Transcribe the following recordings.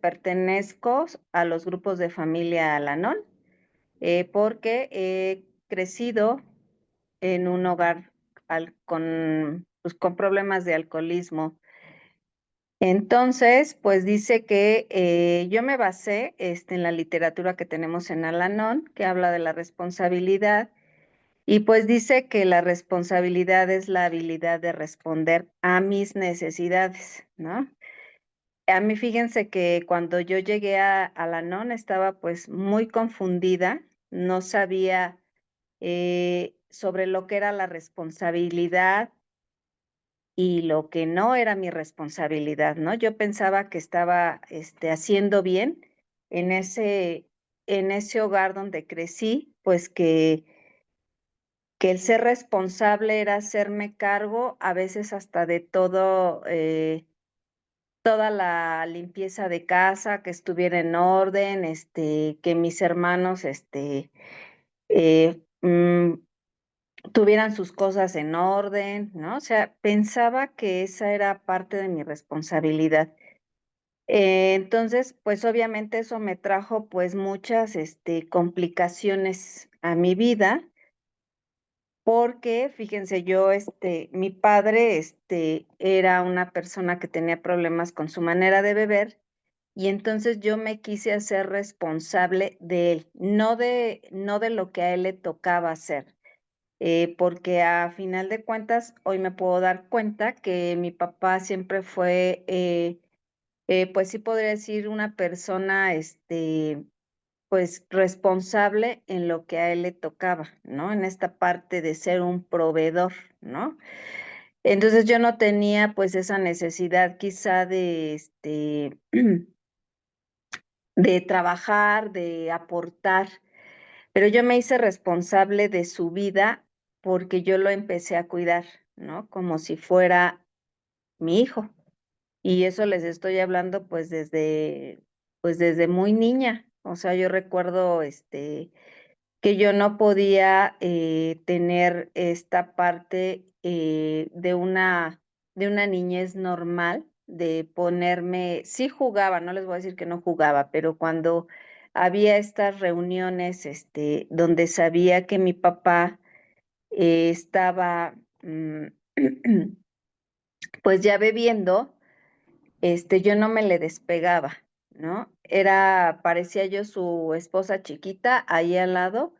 pertenezco a los grupos de familia Al-Anon, porque he crecido en un hogar con problemas de alcoholismo. Entonces, pues dice que yo me basé en la literatura que tenemos en Al-Anon, que habla de la responsabilidad, y pues dice que la responsabilidad es la habilidad de responder a mis necesidades, ¿no? A mí fíjense que cuando yo llegué a la NON estaba pues muy confundida, no sabía sobre lo que era la responsabilidad y lo que no era mi responsabilidad, ¿no? Yo pensaba que estaba haciendo bien en en ese hogar donde crecí, pues que el ser responsable era hacerme cargo a veces hasta de todo. Toda la limpieza de casa, que estuviera en orden, que mis hermanos, eh, mm, tuvieran sus cosas en orden, ¿no? O sea, pensaba que esa era parte de mi responsabilidad. Entonces, pues, obviamente eso me trajo, pues, muchas, complicaciones a mi vida, porque fíjense, yo, mi padre, era una persona que tenía problemas con su manera de beber. Y entonces yo me quise hacer responsable de él, no de lo que a él le tocaba hacer, porque a final de cuentas, hoy me puedo dar cuenta que mi papá siempre fue, pues sí podría decir una persona, pues responsable en lo que a él le tocaba, ¿no? En esta parte de ser un proveedor, ¿no? Entonces yo no tenía pues esa necesidad quizá de, de trabajar, de aportar, pero yo me hice responsable de su vida porque yo lo empecé a cuidar, ¿no? Como si fuera mi hijo. Y eso les estoy hablando pues desde muy niña. O sea, yo recuerdo, que yo no podía, tener esta parte, de una niñez normal, de ponerme sí jugaba, no les voy a decir que no jugaba, pero cuando había estas reuniones, donde sabía que mi papá, estaba, pues, ya bebiendo, yo no me le despegaba, ¿no? Parecía yo su esposa chiquita ahí al lado,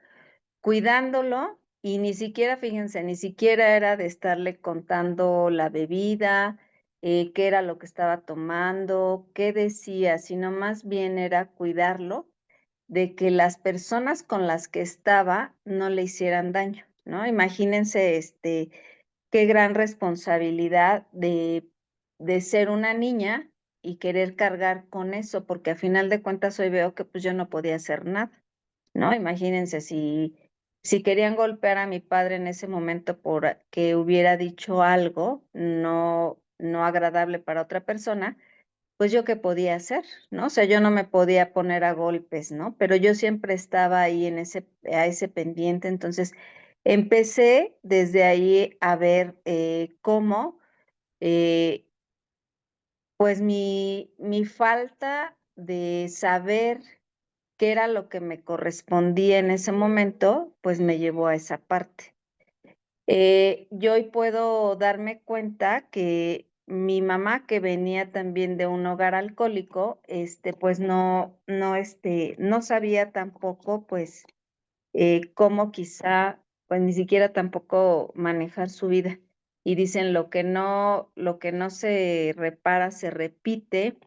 cuidándolo, y ni siquiera, fíjense, ni siquiera era de estarle contando la bebida, qué era lo que estaba tomando, qué decía, sino más bien era cuidarlo de que las personas con las que estaba no le hicieran daño, ¿no? Imagínense, qué gran responsabilidad de ser una niña y querer cargar con eso, porque a final de cuentas hoy veo que pues yo no podía hacer nada. ¿No? Imagínense si querían golpear a mi padre en ese momento por que hubiera dicho algo no agradable para otra persona, pues, ¿yo qué podía hacer? ¿No? O sea, yo no me podía poner a golpes, ¿no? Pero yo siempre estaba ahí en ese pendiente. Entonces, empecé desde ahí a ver, cómo, eh, pues, mi falta de saber qué era lo que me correspondía en ese momento, pues me llevó a esa parte. Yo hoy puedo darme cuenta que mi mamá, que venía también de un hogar alcohólico, pues no sabía tampoco, pues, cómo quizá, pues ni siquiera tampoco manejar su vida. Y dicen lo que no se repara, se repite.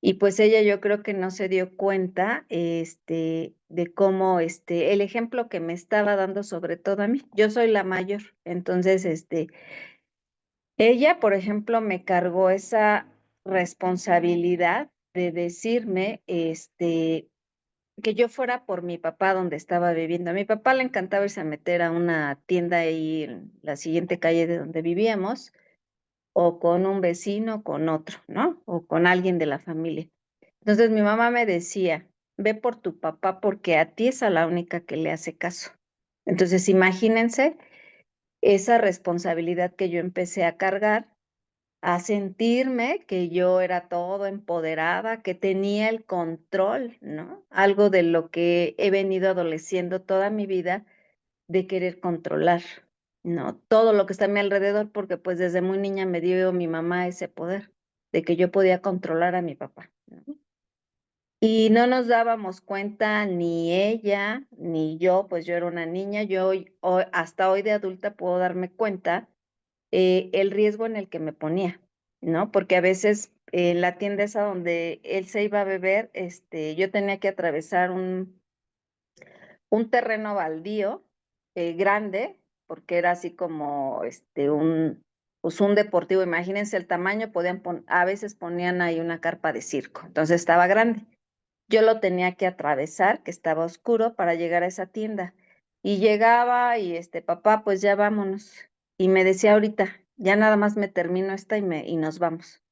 Y pues ella yo creo que no se dio cuenta, de cómo, el ejemplo que me estaba dando sobre todo a mí. Yo soy la mayor, entonces, ella, por ejemplo, me cargó esa responsabilidad de decirme, que yo fuera por mi papá donde estaba viviendo. A mi papá le encantaba irse a meter a una tienda ahí en la siguiente calle de donde vivíamos, o con un vecino, con otro, ¿no? O con alguien de la familia. Entonces mi mamá me decía, ve por tu papá porque a ti es a la única que le hace caso. Entonces imagínense esa responsabilidad que yo empecé a cargar a sentirme que yo era todo empoderada, que tenía el control, ¿no? Algo de lo que he venido adoleciendo toda mi vida de querer controlar, ¿no? Todo lo que está a mi alrededor, porque pues desde muy niña me dio mi mamá ese poder de que yo podía controlar a mi papá, ¿no? Y no nos dábamos cuenta ni ella ni yo, pues yo era una niña, hasta hoy de adulta puedo darme cuenta el riesgo en el que me ponía, ¿no? Porque a veces en la tienda esa donde él se iba a beber, yo tenía que atravesar un terreno baldío grande, porque era así como pues un deportivo. Imagínense el tamaño, a veces ponían ahí una carpa de circo, entonces estaba grande. Yo lo tenía que atravesar, que estaba oscuro, para llegar a esa tienda. Y llegaba y papá, pues ya vámonos. Y me decía ahorita, ya nada más me termino esta y nos vamos.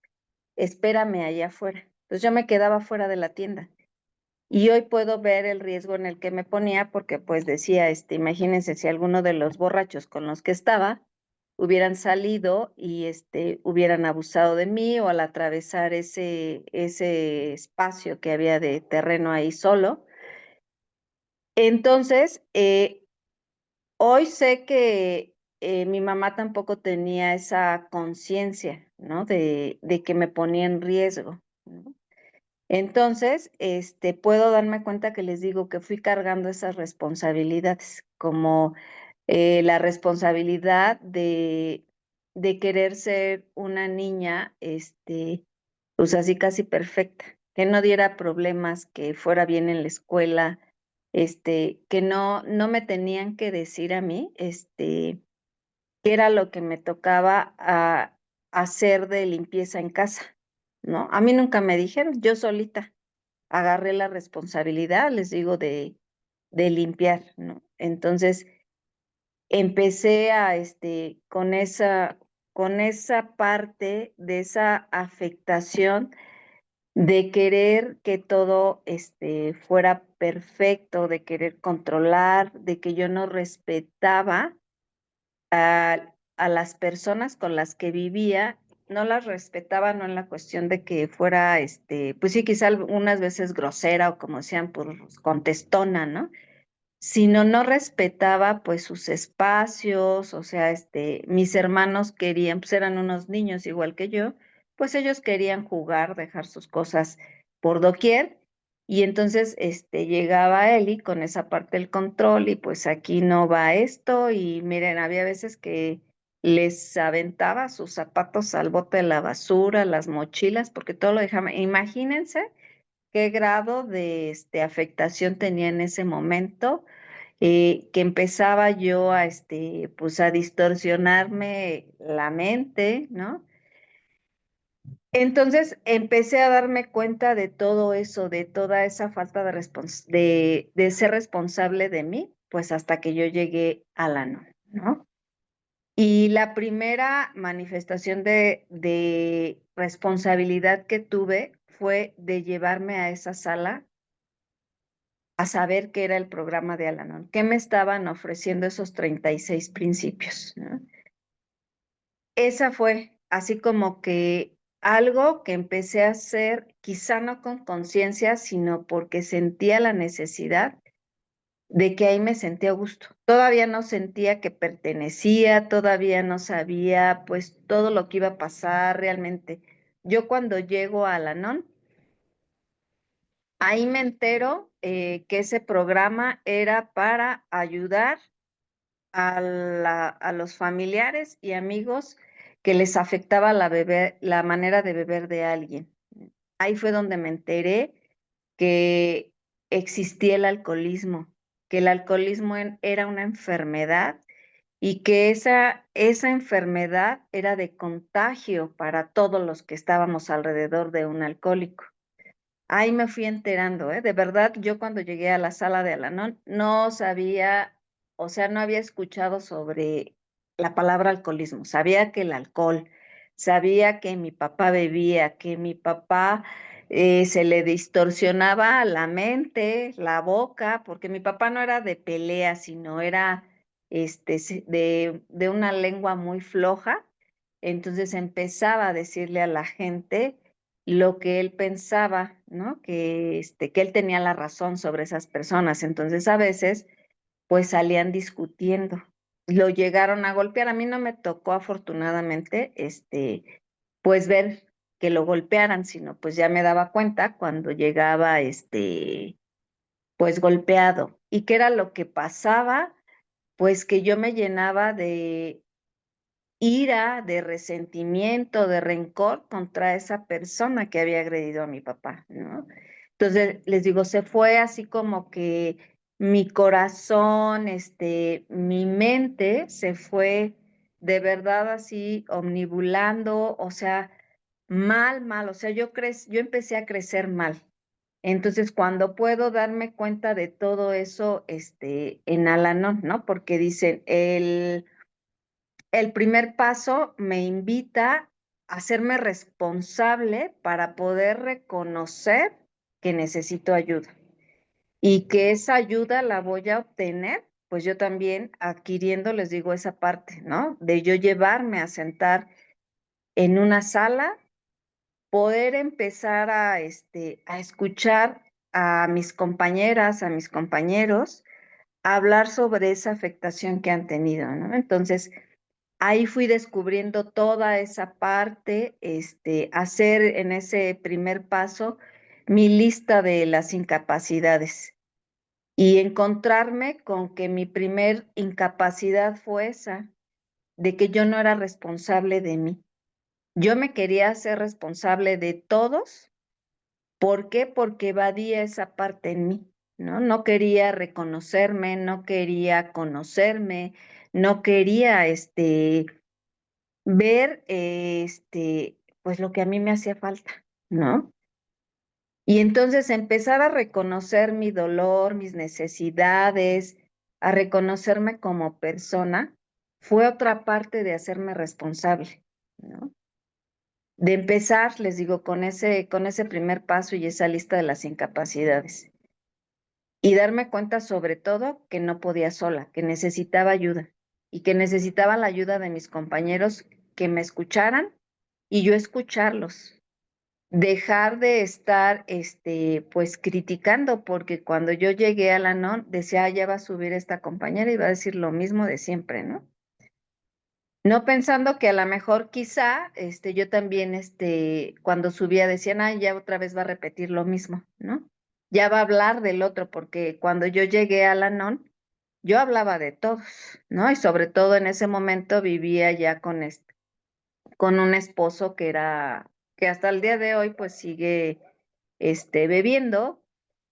Espérame allá afuera. Entonces yo me quedaba fuera de la tienda. Y hoy puedo ver el riesgo en el que me ponía porque pues decía, imagínense si alguno de los borrachos con los que estaba hubieran salido y hubieran abusado de mí o al atravesar ese espacio que había de terreno ahí solo. Entonces, hoy sé que mi mamá tampoco tenía esa conciencia, ¿no? De que me ponía en riesgo, ¿no? Entonces, puedo darme cuenta que les digo que fui cargando esas responsabilidades, como la responsabilidad de querer ser una niña, pues así casi perfecta, que no diera problemas, que fuera bien en la escuela, que no me tenían que decir a mí, qué era lo que me tocaba hacer de limpieza en casa, ¿no? A mí nunca me dijeron, yo solita agarré la responsabilidad, les digo, de limpiar, ¿no? Entonces, empecé con esa parte de esa afectación de querer que todo, fuera perfecto, de querer controlar, de que yo no respetaba a las personas con las que vivía, no las respetaba, no en la cuestión de que fuera, pues sí, quizá algunas veces grosera o como decían, pues contestona, ¿no? Sino no respetaba pues sus espacios, o sea, mis hermanos querían, pues eran unos niños igual que yo, pues ellos querían jugar, dejar sus cosas por doquier, y entonces llegaba Eli con esa parte del control, y pues aquí no va esto, y miren, había veces que les aventaba sus zapatos al bote de la basura, las mochilas, porque todo lo dejaba. Imagínense qué grado de afectación tenía en ese momento, que empezaba yo pues a distorsionarme la mente, ¿no? Entonces empecé a darme cuenta de todo eso, de toda esa falta de ser responsable de mí, pues hasta que yo llegué a la ¿no? Y la primera manifestación de responsabilidad que tuve fue de llevarme a esa sala a saber qué era el programa de Al-Anon, qué me estaban ofreciendo esos 36 principios, ¿no? Esa fue así como que algo que empecé a hacer, quizá no con conciencia, sino porque sentía la necesidad de que ahí me sentía a gusto. Todavía no sentía que pertenecía, todavía no sabía pues todo lo que iba a pasar realmente. Yo cuando llego a Al-Anon, ahí me entero que ese programa era para ayudar a los familiares y amigos que les afectaba la manera de beber de alguien. Ahí fue donde me enteré que existía el alcoholismo, que el alcoholismo era una enfermedad y que esa enfermedad era de contagio para todos los que estábamos alrededor de un alcohólico. Ahí me fui enterando, ¿eh? De verdad, yo cuando llegué a la sala de Al-Anon no sabía, o sea, no había escuchado sobre la palabra alcoholismo. Sabía que el alcohol, sabía que mi papá bebía, que mi papá se le distorsionaba la mente, la boca, porque mi papá no era de pelea, sino era de una lengua muy floja entonces empezaba a decirle a la gente lo que él pensaba, ¿no? Que él tenía la razón sobre esas personas. Entonces a veces pues salían discutiendo. Lo llegaron a golpear. A mí no me tocó afortunadamente, pues ver que lo golpearan, sino pues ya me daba cuenta cuando llegaba, pues golpeado. ¿Y qué era lo que pasaba? Pues que yo me llenaba de ira, de resentimiento, de rencor contra esa persona que había agredido a mi papá, ¿no? Entonces, les digo, se fue así como que mi corazón, mi mente se fue de verdad así omnibulando, o sea, mal, mal, o sea, yo empecé a crecer mal. Entonces, cuando puedo darme cuenta de todo eso, en Al-Anon, ¿no? Porque dicen, el primer paso me invita a hacerme responsable para poder reconocer que necesito ayuda y que esa ayuda la voy a obtener, pues yo también adquiriendo, les digo, esa parte, ¿no? De yo llevarme a sentar en una sala, poder empezar a escuchar a mis compañeras, a mis compañeros, hablar sobre esa afectación que han tenido, ¿no? Entonces, ahí fui descubriendo toda esa parte, hacer en ese primer paso mi lista de las incapacidades y encontrarme con que mi primer incapacidad fue esa, de que yo no era responsable de mí. Yo me quería hacer responsable de todos. ¿Por qué? Porque evadía esa parte en mí, ¿no? No quería reconocerme, no quería conocerme, no quería, ver, pues lo que a mí me hacía falta, ¿no? Y entonces empezar a reconocer mi dolor, mis necesidades, a reconocerme como persona, fue otra parte de hacerme responsable, ¿no? De empezar, les digo, con ese primer paso y esa lista de las incapacidades. Y darme cuenta sobre todo que no podía sola, que necesitaba ayuda y que necesitaba la ayuda de mis compañeros que me escucharan y yo escucharlos. Dejar de estar, pues criticando, porque cuando yo llegué a la NON, decía, "Ah, ya va a subir esta compañera y va a decir lo mismo de siempre, ¿no? No pensando que a lo mejor quizá, yo también, cuando subía decían, ay, ya otra vez va a repetir lo mismo, ¿no? Ya va a hablar del otro, porque cuando yo llegué a la NON, yo hablaba de todos, ¿no? Y sobre todo en ese momento vivía ya con un esposo que hasta el día de hoy pues sigue, bebiendo.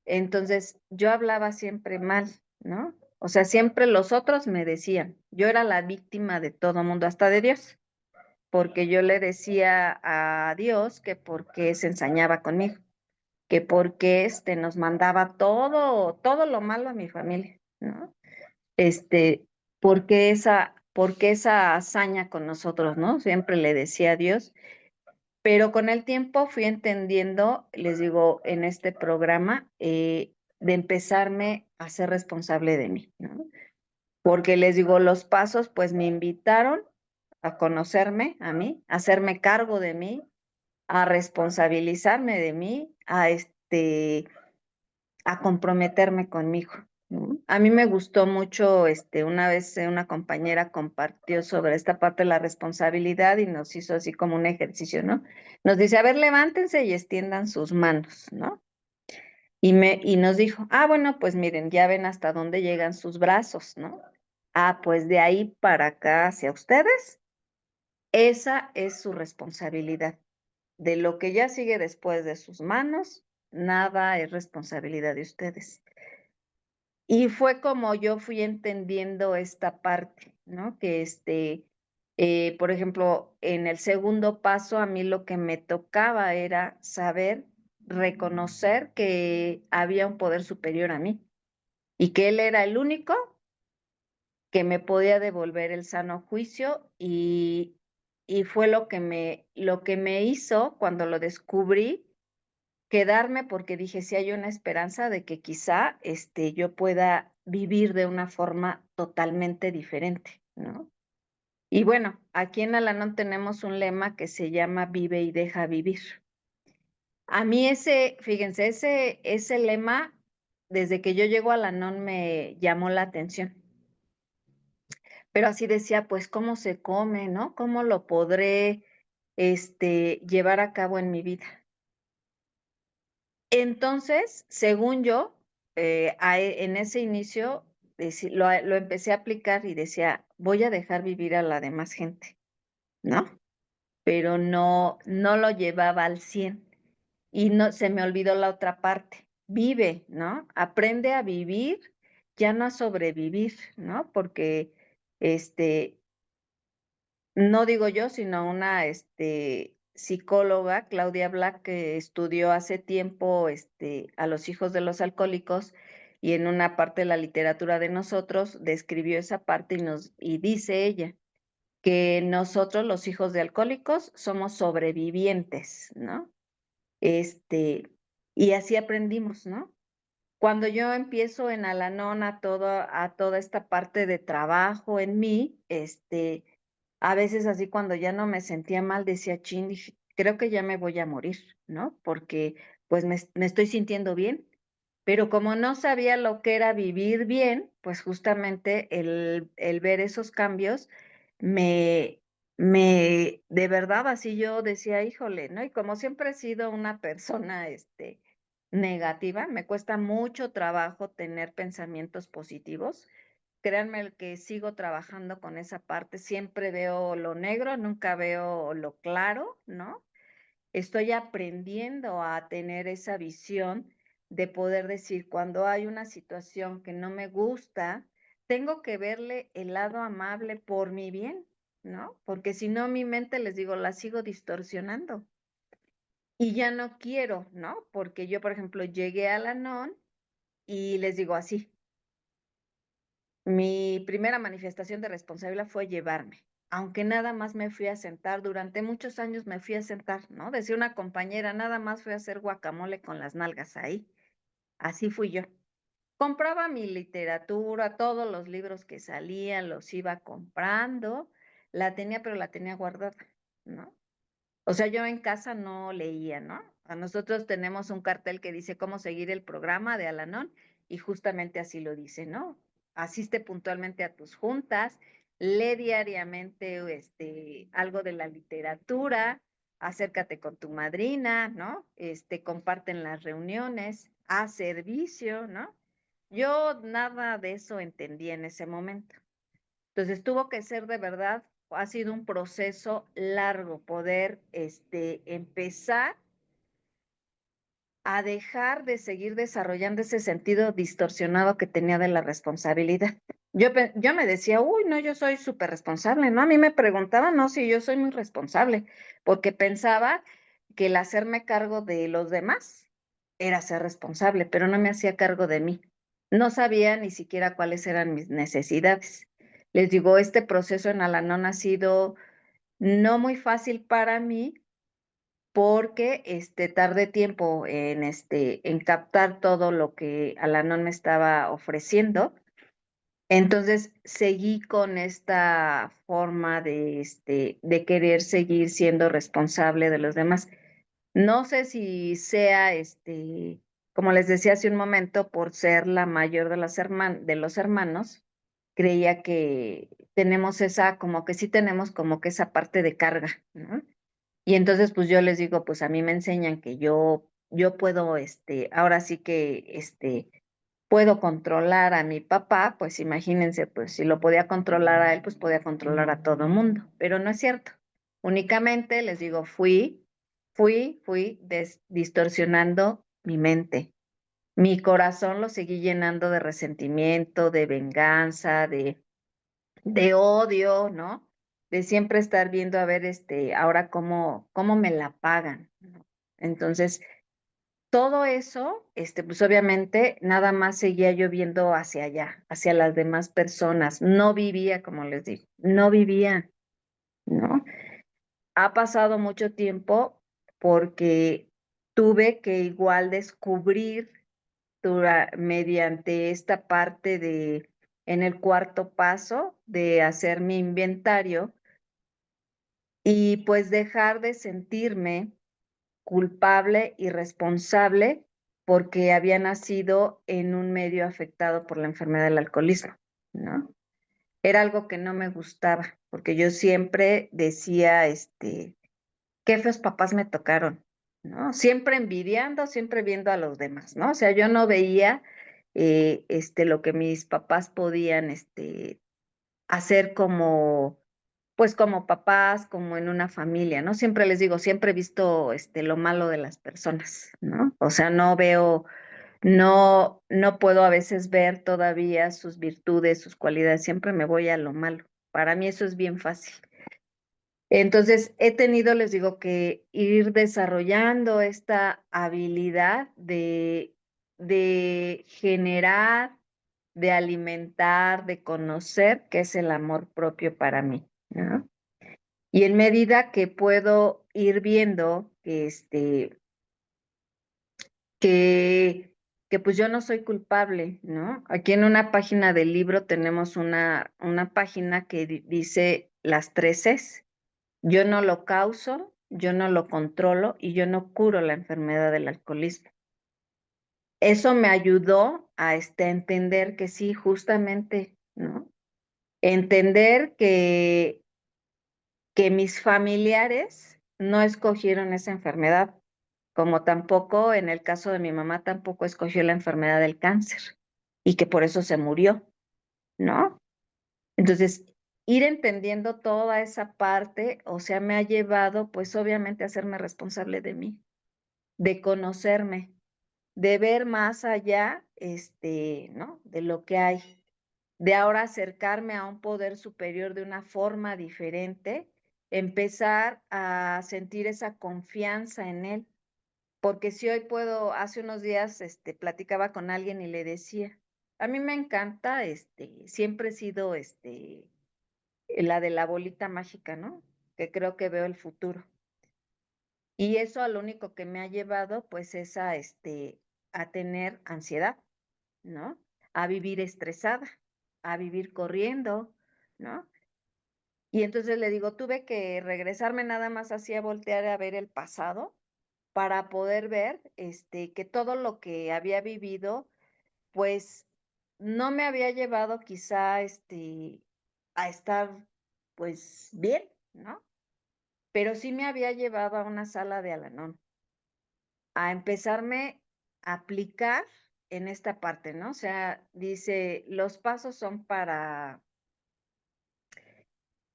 Entonces yo hablaba siempre mal, ¿no? O sea, siempre los otros me decían, yo era la víctima de todo mundo, hasta de Dios, porque yo le decía a Dios que por qué se ensañaba conmigo, que por qué nos mandaba todo lo malo a mi familia, ¿no? Este, por qué esa hazaña con nosotros, ¿no? Siempre le decía a Dios, pero con el tiempo fui entendiendo, les digo, en este programa, de empezarme a ser responsable de mí, ¿no? Porque les digo, los pasos pues me invitaron a conocerme a mí, a hacerme cargo de mí, a responsabilizarme de mí, a comprometerme conmigo, ¿no? A mí me gustó mucho, una vez una compañera compartió sobre esta parte de la responsabilidad y nos hizo así como un ejercicio, ¿no? Nos dice, a ver, levántense y extiendan sus manos, ¿no? Y nos dijo, ah, bueno, pues miren, ya ven hasta dónde llegan sus brazos, ¿no? Ah, pues de ahí para acá hacia ustedes, esa es su responsabilidad. De lo que ya sigue después de sus manos, nada es responsabilidad de ustedes. Y fue como yo fui entendiendo esta parte, ¿no? Que por ejemplo, en el segundo paso a mí lo que me tocaba era saber reconocer que había un poder superior a mí y que él era el único que me podía devolver el sano juicio y fue lo que me hizo cuando lo descubrí quedarme porque dije, si hay una esperanza de que quizá yo pueda vivir de una forma totalmente diferente, ¿no? Y bueno, aquí en Al-Anon tenemos un lema que se llama vive y deja vivir. A mí fíjense, ese lema, desde que yo llego a Al-Anon me llamó la atención. Pero así decía, pues, ¿cómo se come, no? ¿Cómo lo podré, llevar a cabo en mi vida? Entonces, según yo, en ese inicio lo empecé a aplicar y decía, voy a dejar vivir a la demás gente, ¿no? Pero no lo llevaba al 100 y no se me olvidó la otra parte. Vive, ¿no? Aprende a vivir, ya no a sobrevivir, ¿no? Porque, este, no digo yo, sino una, psicóloga, Claudia Black, que estudió hace tiempo, a los hijos de los alcohólicos y en una parte de la literatura de nosotros describió esa parte y dice ella que nosotros, los hijos de alcohólicos, somos sobrevivientes, ¿no? Este, y así aprendimos, ¿no? Cuando yo empiezo en Al-Anon a toda esta parte de trabajo en mí, a veces así cuando ya no me sentía mal, decía, chin, dije, creo que ya me voy a morir, ¿no? Porque pues me estoy sintiendo bien, pero como no sabía lo que era vivir bien, pues justamente el ver esos cambios me, de verdad, así yo decía, híjole, ¿no? Y como siempre he sido una persona, negativa, me cuesta mucho trabajo tener pensamientos positivos. Créanme el que sigo trabajando con esa parte, siempre veo lo negro, nunca veo lo claro, ¿no? Estoy aprendiendo a tener esa visión de poder decir, cuando hay una situación que no me gusta, tengo que verle el lado amable por mi bien, ¿no? Porque si no, mi mente, les digo, la sigo distorsionando. Y ya no quiero, ¿no? Porque yo, por ejemplo, llegué a la NON y les digo así, mi primera manifestación de responsabilidad fue llevarme, aunque nada más me fui a sentar, durante muchos años me fui a sentar, ¿no? Decía una compañera, nada más fui a hacer guacamole con las nalgas ahí, así fui yo. Compraba mi literatura, todos los libros que salían, los iba comprando, la tenía, pero la tenía guardada, ¿no? O sea, yo en casa no leía, ¿no? A nosotros tenemos un cartel que dice cómo seguir el programa de Al-Anon y justamente así lo dice, ¿no? Asiste puntualmente a tus juntas, lee diariamente algo de la literatura, acércate con tu madrina, ¿no? Comparten las reuniones, haz servicio, ¿no? Yo nada de eso entendí en ese momento. Entonces tuvo que ser de verdad, ha sido un proceso largo poder empezar a dejar de seguir desarrollando ese sentido distorsionado que tenía de la responsabilidad. Yo me decía, uy, no, yo soy súper responsable, ¿no? A mí me preguntaban, no, si yo soy muy responsable, porque pensaba que el hacerme cargo de los demás era ser responsable, pero no me hacía cargo de mí. No sabía ni siquiera cuáles eran mis necesidades. Les digo, este proceso en Al-Anon ha sido no muy fácil para mí porque tardé tiempo en captar todo lo que Al-Anon me estaba ofreciendo. Entonces seguí con esta forma de querer seguir siendo responsable de los demás. No sé si sea, como les decía hace un momento, por ser la mayor de de los hermanos, creía que tenemos esa, como que sí tenemos como que esa parte de carga, ¿no? Y entonces, pues yo les digo, pues a mí me enseñan que yo puedo, ahora sí que, puedo controlar a mi papá, pues imagínense, pues si lo podía controlar a él, pues podía controlar a todo mundo, pero no es cierto. Únicamente les digo, fui distorsionando mi mente. Mi corazón lo seguí llenando de resentimiento, de venganza, de odio, ¿no? De siempre estar viendo a ver, ahora cómo me la pagan, ¿no? Entonces, todo eso, pues obviamente nada más seguía yo viendo hacia allá, hacia las demás personas. No vivía, como les digo, no vivía, ¿no? Ha pasado mucho tiempo porque tuve que igual descubrir mediante esta parte en el cuarto paso de hacer mi inventario, y pues dejar de sentirme culpable y responsable porque había nacido en un medio afectado por la enfermedad del alcoholismo, ¿no? Era algo que no me gustaba, porque yo siempre decía, qué feos papás me tocaron, ¿no? Siempre envidiando, siempre viendo a los demás, ¿no? O sea, yo no veía lo que mis papás podían hacer como, pues como papás, como en una familia, ¿no? Siempre les digo, siempre he visto lo malo de las personas, ¿no? O sea, no veo, no puedo a veces ver todavía sus virtudes, sus cualidades, siempre me voy a lo malo. Para mí eso es bien fácil. Entonces, he tenido, les digo, que ir desarrollando esta habilidad de generar, de alimentar, de conocer qué es el amor propio para mí, ¿no? Y en medida que puedo ir viendo que, que pues yo no soy culpable, ¿no? Aquí en una página del libro tenemos una página que dice las 3 Cs. Yo no lo causo, yo no lo controlo y yo no curo la enfermedad del alcoholismo. Eso me ayudó a entender que sí, justamente, ¿no? Entender que mis familiares no escogieron esa enfermedad, como tampoco en el caso de mi mamá tampoco escogió la enfermedad del cáncer y que por eso se murió, ¿no? Entonces, ir entendiendo toda esa parte, o sea, me ha llevado, pues obviamente, a hacerme responsable de mí, de conocerme, de ver más allá, ¿no? De lo que hay, de ahora acercarme a un poder superior de una forma diferente, empezar a sentir esa confianza en él. Porque si hoy puedo, hace unos días, platicaba con alguien y le decía, a mí me encanta, siempre he sido, la de la bolita mágica, ¿no? Que creo que veo el futuro. Y eso a lo único que me ha llevado, pues, es a tener ansiedad, ¿no? A vivir estresada, a vivir corriendo, ¿no? Y entonces le digo, tuve que regresarme nada más así a voltear a ver el pasado para poder ver, que todo lo que había vivido, pues, no me había llevado quizá, a estar, pues, bien, ¿no? Pero sí me había llevado a una sala de Al-Anon, a empezarme a aplicar en esta parte, ¿no? O sea, dice, los pasos son para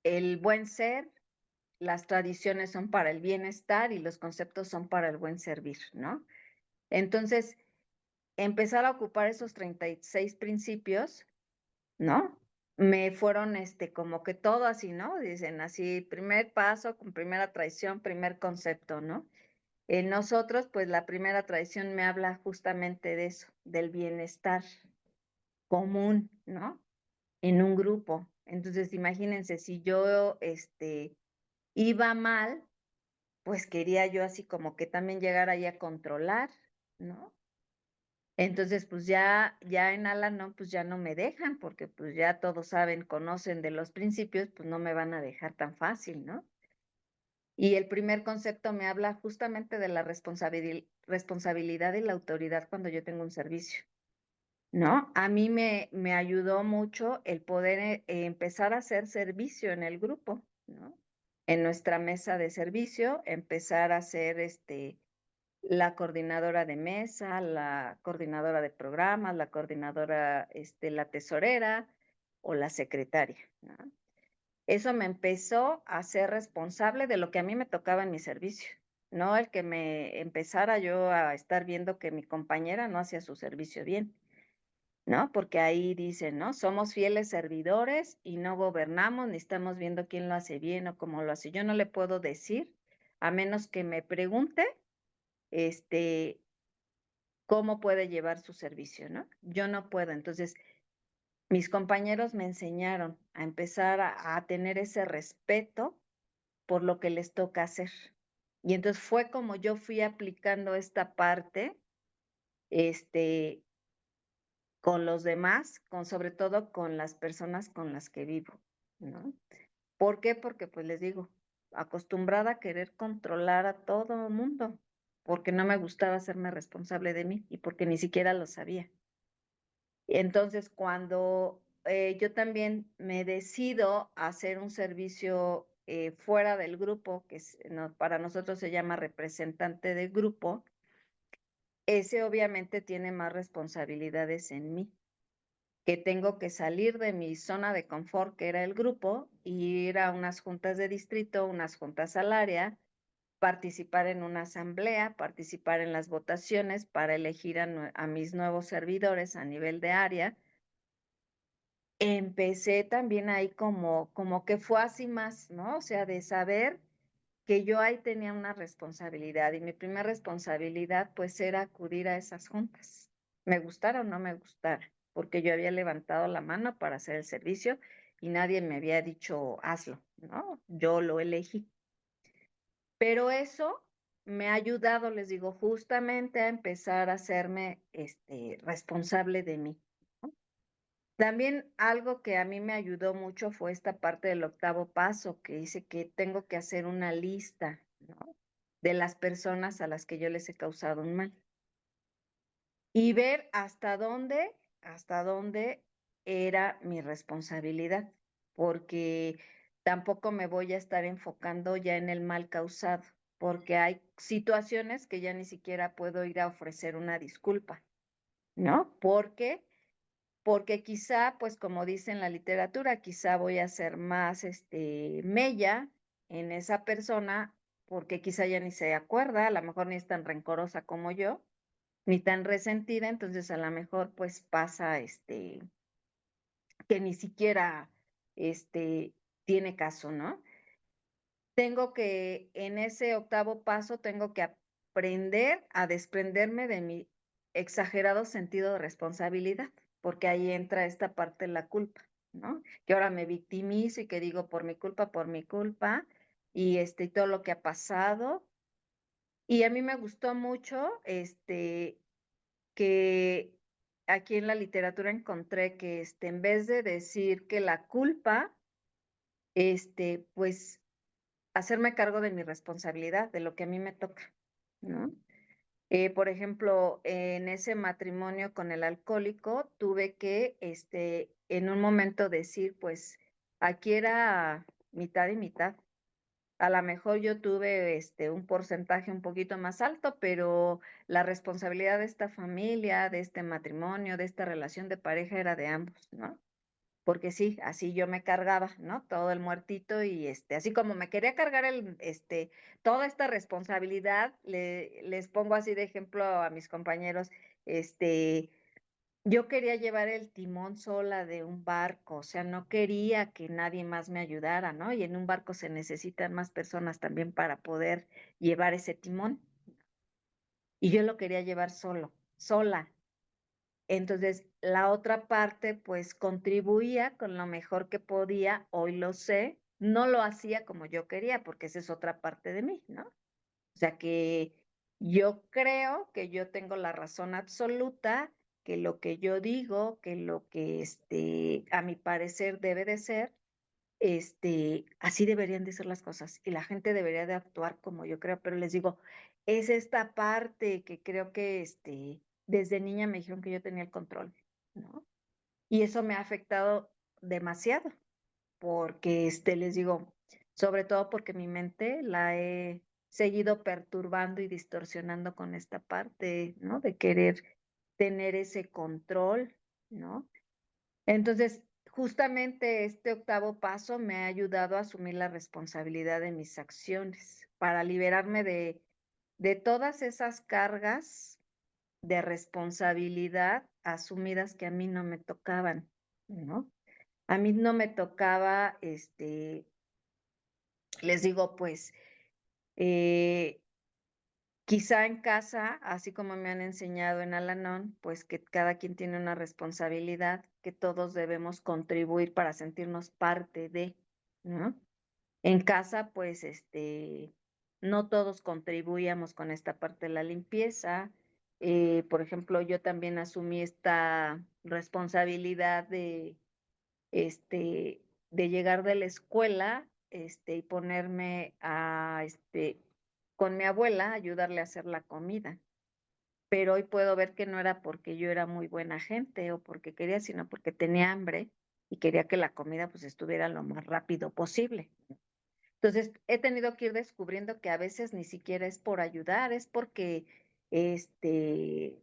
el buen ser, las tradiciones son para el bienestar y los conceptos son para el buen servir, ¿no? Entonces, empezar a ocupar esos 36 principios, ¿no? Me fueron, como que todo así, ¿no? Dicen así, primer paso con primera tradición, primer concepto, ¿no? En nosotros, pues la primera tradición me habla justamente de eso, del bienestar común, ¿no? En un grupo. Entonces, imagínense, si yo, iba mal, pues quería yo así como que también llegar ahí a controlar, ¿no? Entonces, pues ya en Al-Anon, pues ya no me dejan, porque pues ya todos saben, conocen de los principios, pues no me van a dejar tan fácil, ¿no? Y el primer concepto me habla justamente de la responsabilidad y la autoridad cuando yo tengo un servicio, ¿no? A mí me ayudó mucho el poder empezar a hacer servicio en el grupo, ¿no? En nuestra mesa de servicio, empezar a hacer la coordinadora de mesa, la coordinadora de programas, la coordinadora, la tesorera o la secretaria, ¿no? Eso me empezó a ser responsable de lo que a mí me tocaba en mi servicio, no el que me empezara yo a estar viendo que mi compañera no hacía su servicio bien, ¿no? Porque ahí dicen, ¿no? Somos fieles servidores y no gobernamos, ni estamos viendo quién lo hace bien o cómo lo hace. Yo no le puedo decir, a menos que me pregunte, este, cómo puede llevar su servicio, ¿no? Yo no puedo. Entonces, mis compañeros me enseñaron a empezar a tener ese respeto por lo que les toca hacer. Y entonces fue como yo fui aplicando esta parte, este, con los demás, sobre todo con las personas con las que vivo, ¿no? ¿Por qué? Porque, pues les digo, acostumbrada a querer controlar a todo el mundo, porque no me gustaba hacerme responsable de mí y porque ni siquiera lo sabía. Entonces, cuando yo también me decido a hacer un servicio fuera del grupo, que para nosotros se llama representante del grupo, ese obviamente tiene más responsabilidades en mí, que tengo que salir de mi zona de confort, que era el grupo, y ir a unas juntas de distrito, unas juntas al área, participar en una asamblea, participar en las votaciones para elegir a mis nuevos servidores a nivel de área. Empecé también ahí como que fue así más, ¿no? O sea, de saber que yo ahí tenía una responsabilidad y mi primera responsabilidad pues era acudir a esas juntas, me gustara o no me gustara, porque yo había levantado la mano para hacer el servicio y nadie me había dicho hazlo, ¿no? Yo lo elegí. Pero eso me ha ayudado, les digo, justamente a empezar a hacerme responsable de mí. También algo que a mí me ayudó mucho fue esta parte del octavo paso, que dice que tengo que hacer una lista, ¿no? De las personas a las que yo les he causado un mal y ver hasta dónde era mi responsabilidad, porque tampoco me voy a estar enfocando ya en el mal causado, porque hay situaciones que ya ni siquiera puedo ir a ofrecer una disculpa, ¿no? Porque quizá, pues como dice en la literatura, quizá voy a ser más mella en esa persona, porque quizá ya ni se acuerda, a lo mejor ni es tan rencorosa como yo, ni tan resentida, entonces a lo mejor pues pasa que ni siquiera tiene caso, ¿no? Tengo que, en ese octavo paso, tengo que aprender a desprenderme de mi exagerado sentido de responsabilidad, porque ahí entra esta parte de la culpa, ¿no? Que ahora me victimizo y que digo por mi culpa, y todo lo que ha pasado. Y a mí me gustó mucho, que aquí en la literatura encontré que, en vez de decir que la culpa, pues hacerme cargo de mi responsabilidad, de lo que a mí me toca, ¿no? Por ejemplo, en ese matrimonio con el alcohólico, tuve que, en un momento decir, pues, aquí era mitad y mitad. A lo mejor yo tuve, un porcentaje un poquito más alto, pero la responsabilidad de esta familia, de este matrimonio, de esta relación de pareja era de ambos, ¿no? Porque sí, así yo me cargaba, ¿no? Todo el muertito y así como me quería cargar toda esta responsabilidad, les pongo así de ejemplo a mis compañeros, este, yo quería llevar el timón sola de un barco, o sea, no quería que nadie más me ayudara, ¿no? Y en un barco se necesitan más personas también para poder llevar ese timón. Y yo lo quería llevar sola. Entonces, la otra parte, pues contribuía con lo mejor que podía, hoy lo sé, no lo hacía como yo quería, porque esa es otra parte de mí, ¿no? O sea que yo creo que yo tengo la razón absoluta, que lo que yo digo, que lo que a mi parecer debe de ser, así deberían de ser las cosas y la gente debería de actuar como yo creo, pero les digo, es esta parte que creo que desde niña me dijeron que yo tenía el control, ¿no? Y eso me ha afectado demasiado, porque les digo, sobre todo porque mi mente la he seguido perturbando y distorsionando con esta parte, ¿no? De querer tener ese control, ¿no? Entonces, justamente este octavo paso me ha ayudado a asumir la responsabilidad de mis acciones para liberarme de todas esas cargas de responsabilidad asumidas que a mí no me tocaban, ¿no? A mí no me tocaba, les digo, pues, eh, quizá en casa, así como me han enseñado en Al-Anon, pues que cada quien tiene una responsabilidad, que todos debemos contribuir para sentirnos parte de, ¿no? En casa, pues, no todos contribuíamos con esta parte de la limpieza. Por ejemplo, yo también asumí esta responsabilidad de llegar de la escuela y ponerme con mi abuela, ayudarle a hacer la comida. Pero hoy puedo ver que no era porque yo era muy buena gente o porque quería, sino porque tenía hambre y quería que la comida pues estuviera lo más rápido posible. Entonces, he tenido que ir descubriendo que a veces ni siquiera es por ayudar, es porque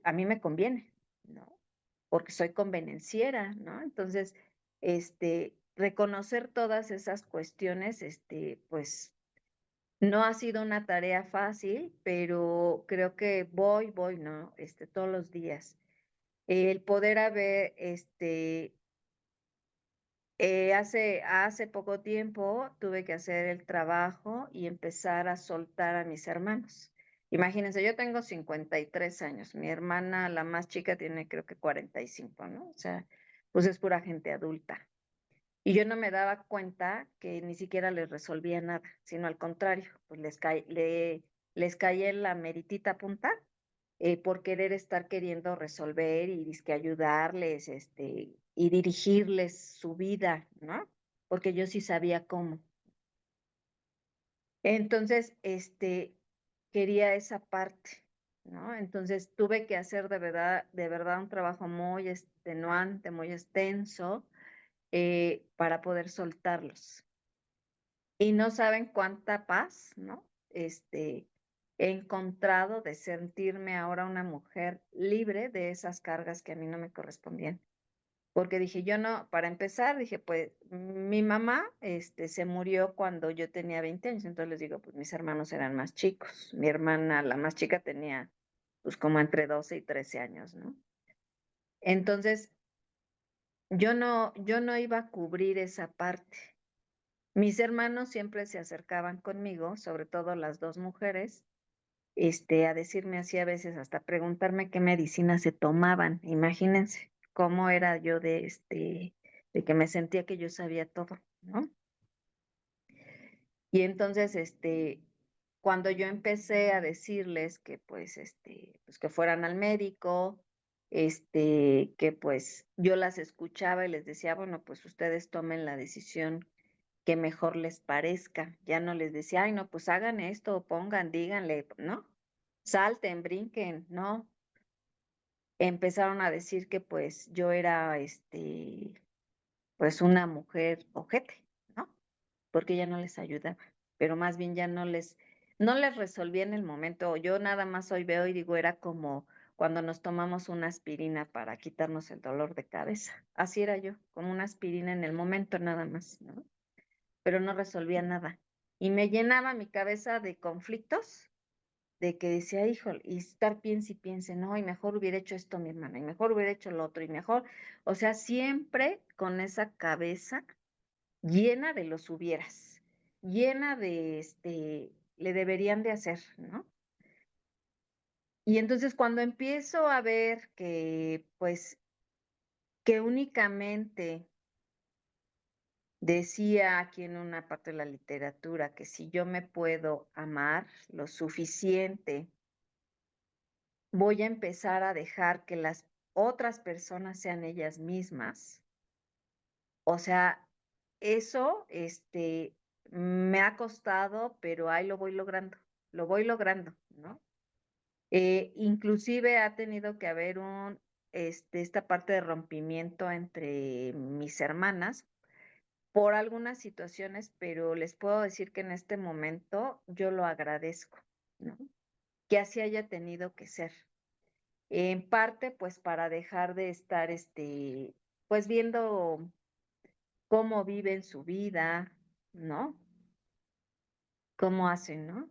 a mí me conviene, ¿no? Porque soy convenenciera, ¿no? Entonces, reconocer todas esas cuestiones, pues no ha sido una tarea fácil, pero creo que voy, ¿no? Todos los días. El poder haber, hace poco tiempo tuve que hacer el trabajo y empezar a soltar a mis hermanos. Imagínense, yo tengo 53 años, mi hermana, la más chica, tiene creo que 45, ¿no? O sea, pues es pura gente adulta. Y yo no me daba cuenta que ni siquiera les resolvía nada, sino al contrario, pues les caía en la meritita punta por querer estar queriendo resolver y dizque ayudarles, y dirigirles su vida, ¿no? Porque yo sí sabía cómo. Entonces, quería esa parte, ¿no? Entonces tuve que hacer de verdad un trabajo muy extenuante, muy extenso, para poder soltarlos. Y no saben cuánta paz, ¿no? He encontrado de sentirme ahora una mujer libre de esas cargas que a mí no me correspondían. Porque dije, yo no, para empezar, dije, pues mi mamá, se murió cuando yo tenía 20 años, entonces les digo, pues mis hermanos eran más chicos. Mi hermana, la más chica, tenía pues como entre 12 y 13 años, ¿no? Entonces, yo no iba a cubrir esa parte. Mis hermanos siempre se acercaban conmigo, sobre todo las dos mujeres, a decirme así a veces, hasta preguntarme qué medicina se tomaban. Imagínense cómo era yo de que me sentía que yo sabía todo, ¿no? Y entonces, cuando yo empecé a decirles que pues, pues que fueran al médico, que pues yo las escuchaba y les decía, bueno, pues ustedes tomen la decisión que mejor les parezca. Ya no les decía, ay, no, pues hagan esto, pongan, díganle, ¿no? Salten, brinquen, ¿no? Empezaron a decir que pues yo era, pues una mujer ojete, ¿no? Porque ya no les ayudaba, pero más bien ya no les resolvía en el momento. Yo nada más hoy veo y digo, era como cuando nos tomamos una aspirina para quitarnos el dolor de cabeza. Así era yo, con una aspirina en el momento nada más, ¿no? Pero no resolvía nada. Y me llenaba mi cabeza de conflictos, de que decía, híjole, y estar piense y piense, no, y mejor hubiera hecho esto mi hermana, y mejor hubiera hecho lo otro, y mejor, o sea, siempre con esa cabeza llena de los hubieras, llena de, le deberían de hacer, ¿no? Y entonces cuando empiezo a ver que, pues, que únicamente decía aquí en una parte de la literatura que si yo me puedo amar lo suficiente, voy a empezar a dejar que las otras personas sean ellas mismas. O sea, eso, me ha costado, pero ahí lo voy logrando, ¿no? Inclusive ha tenido que haber esta parte de rompimiento entre mis hermanas por algunas situaciones, pero les puedo decir que en este momento yo lo agradezco, ¿no? Que así haya tenido que ser. En parte, pues para dejar de estar, pues viendo cómo viven su vida, ¿no? Cómo hacen, ¿no?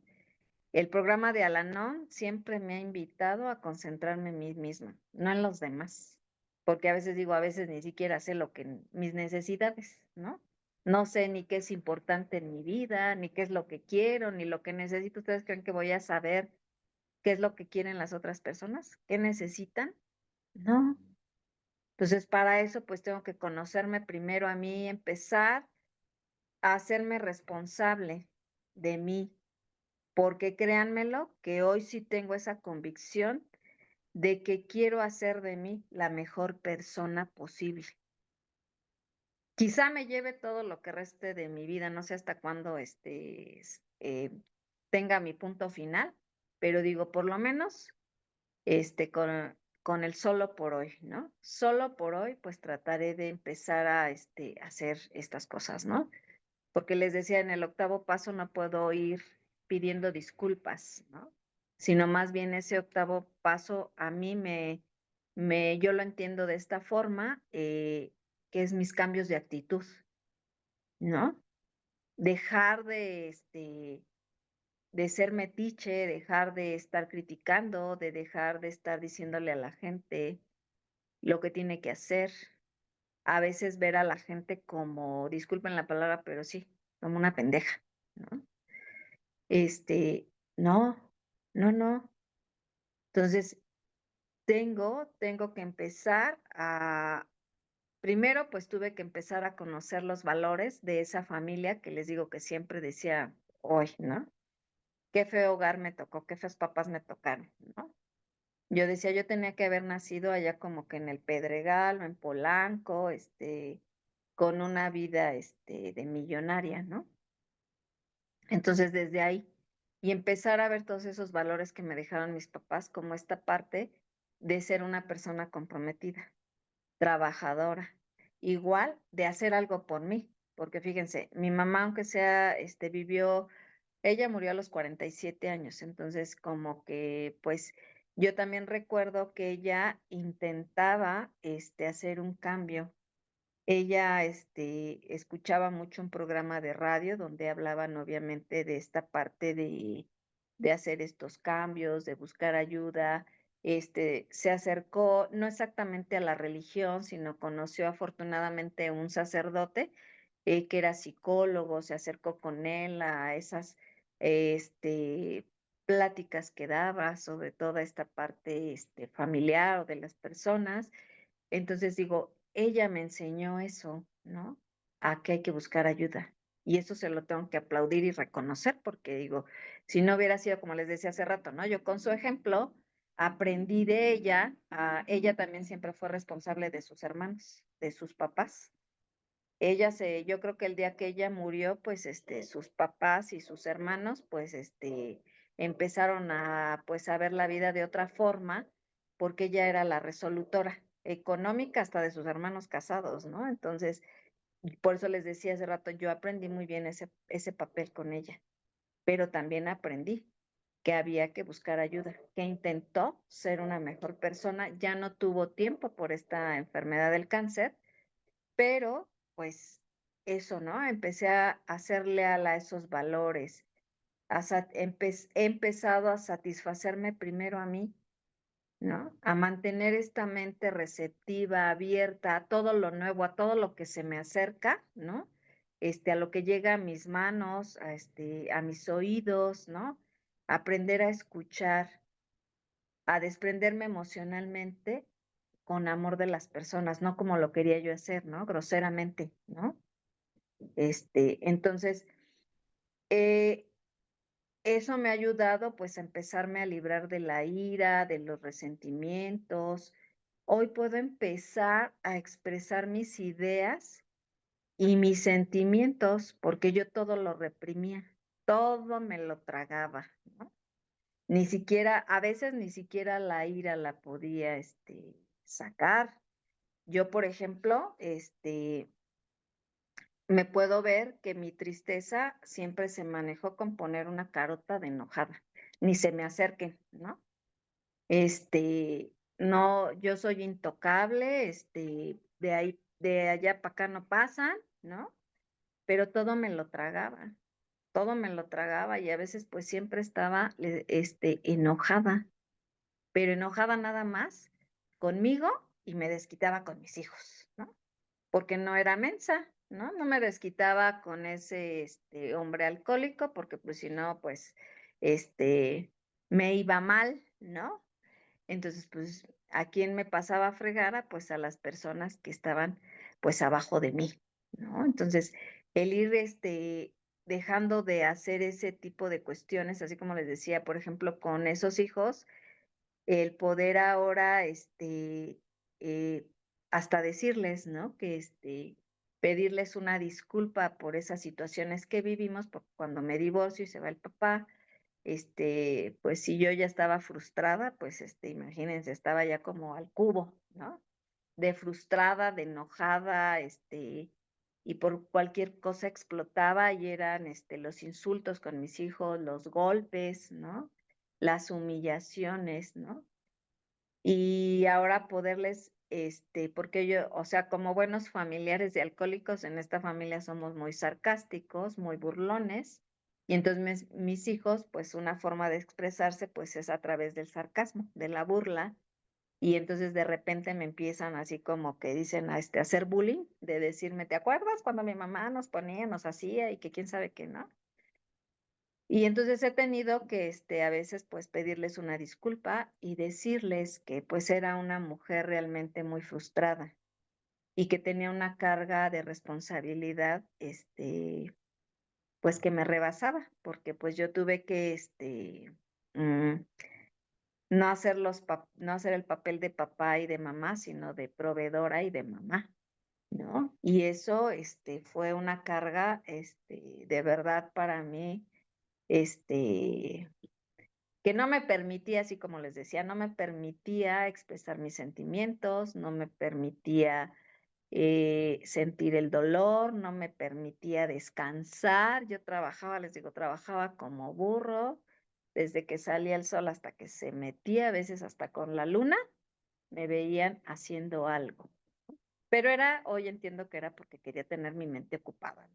El programa de Al-Anon siempre me ha invitado a concentrarme en mí misma, no en los demás, porque a veces digo, a veces ni siquiera sé lo que mis necesidades, ¿no? No sé ni qué es importante en mi vida, ni qué es lo que quiero, ni lo que necesito. ¿Ustedes creen que voy a saber qué es lo que quieren las otras personas? ¿Qué necesitan? No. Entonces, para eso, pues tengo que conocerme primero a mí, empezar a hacerme responsable de mí, porque créanmelo que hoy sí tengo esa convicción de que quiero hacer de mí la mejor persona posible. Quizá me lleve todo lo que reste de mi vida, no sé hasta cuándo, tenga mi punto final, pero digo, por lo menos, con el solo por hoy, ¿no? Solo por hoy, pues trataré de empezar a, hacer estas cosas, ¿no? Porque les decía, en el octavo paso no puedo ir pidiendo disculpas, ¿no? Sino más bien ese octavo paso a mí yo lo entiendo de esta forma, que es mis cambios de actitud, ¿no? Dejar de ser metiche, dejar de estar criticando, de dejar de estar diciéndole a la gente lo que tiene que hacer. A veces ver a la gente como, disculpen la palabra, pero sí, como una pendeja, ¿no? Este, no, no, no. Entonces, tengo que empezar primero, pues tuve que empezar a conocer los valores de esa familia que les digo que siempre decía hoy, ¿no? Qué feo hogar me tocó, qué feos papás me tocaron, ¿no? Yo decía, yo tenía que haber nacido allá como que en el Pedregal o en Polanco, con una vida, de millonaria, ¿no? Entonces, desde ahí, y empezar a ver todos esos valores que me dejaron mis papás, como esta parte de ser una persona comprometida, trabajadora, igual de hacer algo por mí, porque fíjense, mi mamá, aunque sea, ella murió a los 47 años, entonces como que, pues, yo también recuerdo que ella intentaba, hacer un cambio. Ella, escuchaba mucho un programa de radio donde hablaban obviamente de esta parte de hacer estos cambios, de buscar ayuda. Se acercó no exactamente a la religión, sino conoció afortunadamente un sacerdote que era psicólogo, se acercó con él a esas, pláticas que daba sobre toda esta parte, familiar o de las personas. Entonces digo, ella me enseñó eso, ¿no? A que hay que buscar ayuda. Y eso se lo tengo que aplaudir y reconocer, porque digo, si no hubiera sido como les decía hace rato, ¿no? Yo con su ejemplo aprendí de ella, ella también siempre fue responsable de sus hermanos, de sus papás. Yo creo que el día que ella murió, pues, sus papás y sus hermanos, pues, empezaron pues, a ver la vida de otra forma, porque ella era la resolutora económica hasta de sus hermanos casados, ¿no? Entonces, por eso les decía hace rato, yo aprendí muy bien ese papel con ella, pero también aprendí que había que buscar ayuda, que intentó ser una mejor persona, ya no tuvo tiempo por esta enfermedad del cáncer, pero, pues, eso, ¿no? Empecé a hacer leal a esos valores, he empezado a satisfacerme primero a mí, ¿no? A mantener esta mente receptiva, abierta a todo lo nuevo, a todo lo que se me acerca, ¿no? A lo que llega a mis manos, a mis oídos, ¿no? Aprender a escuchar, a desprenderme emocionalmente con amor de las personas, no como lo quería yo hacer, ¿no? Groseramente, ¿no? Entonces, eh, eso me ha ayudado pues a empezarme a librar de la ira, de los resentimientos. Hoy puedo empezar a expresar mis ideas y mis sentimientos porque yo todo lo reprimía, todo me lo tragaba, ¿no? Ni siquiera, a veces ni siquiera la ira la podía, sacar. Yo, por ejemplo, me puedo ver que mi tristeza siempre se manejó con poner una carota de enojada, ni se me acerquen, ¿no? No, yo soy intocable, de ahí, de allá para acá no pasan, ¿no? Pero todo me lo tragaba y a veces pues siempre estaba, enojada, pero enojada nada más conmigo y me desquitaba con mis hijos, ¿no? Porque no era mensa, ¿no? No me desquitaba con ese hombre alcohólico, porque pues si no, pues me iba mal, ¿no? Entonces, pues, ¿a quién me pasaba a fregar? Pues a las personas que estaban pues abajo de mí, ¿no? Entonces, el ir dejando de hacer ese tipo de cuestiones, así como les decía, por ejemplo, con esos hijos, el poder ahora, eh, hasta decirles, ¿no? Que pedirles una disculpa por esas situaciones que vivimos, porque cuando me divorcio y se va el papá, pues si yo ya estaba frustrada, pues imagínense, estaba ya como al cubo, ¿no? De frustrada, de enojada, y por cualquier cosa explotaba y eran, los insultos con mis hijos, los golpes, ¿no? Las humillaciones, ¿no? Y ahora poderles, porque yo, o sea, como buenos familiares de alcohólicos, en esta familia somos muy sarcásticos, muy burlones, y entonces mis hijos, pues una forma de expresarse, pues es a través del sarcasmo, de la burla, y entonces de repente me empiezan así como que dicen a hacer bullying, de decirme, ¿te acuerdas cuando mi mamá nos ponía, nos hacía y que quién sabe qué, no? Y entonces he tenido que, a veces, pues, pedirles una disculpa y decirles que, pues, era una mujer realmente muy frustrada y que tenía una carga de responsabilidad, pues, que me rebasaba, porque, pues, yo tuve que, mm, no hacer el papel de papá y de mamá, sino de proveedora y de mamá, ¿no? Y eso, fue una carga, de verdad para mí, este que no me permitía, así como les decía, no me permitía expresar mis sentimientos, no me permitía sentir el dolor, no me permitía descansar. Yo trabajaba, les digo, trabajaba como burro, desde que salía el sol hasta que se metía, a veces hasta con la luna, me veían haciendo algo. Pero hoy entiendo que era porque quería tener mi mente ocupada.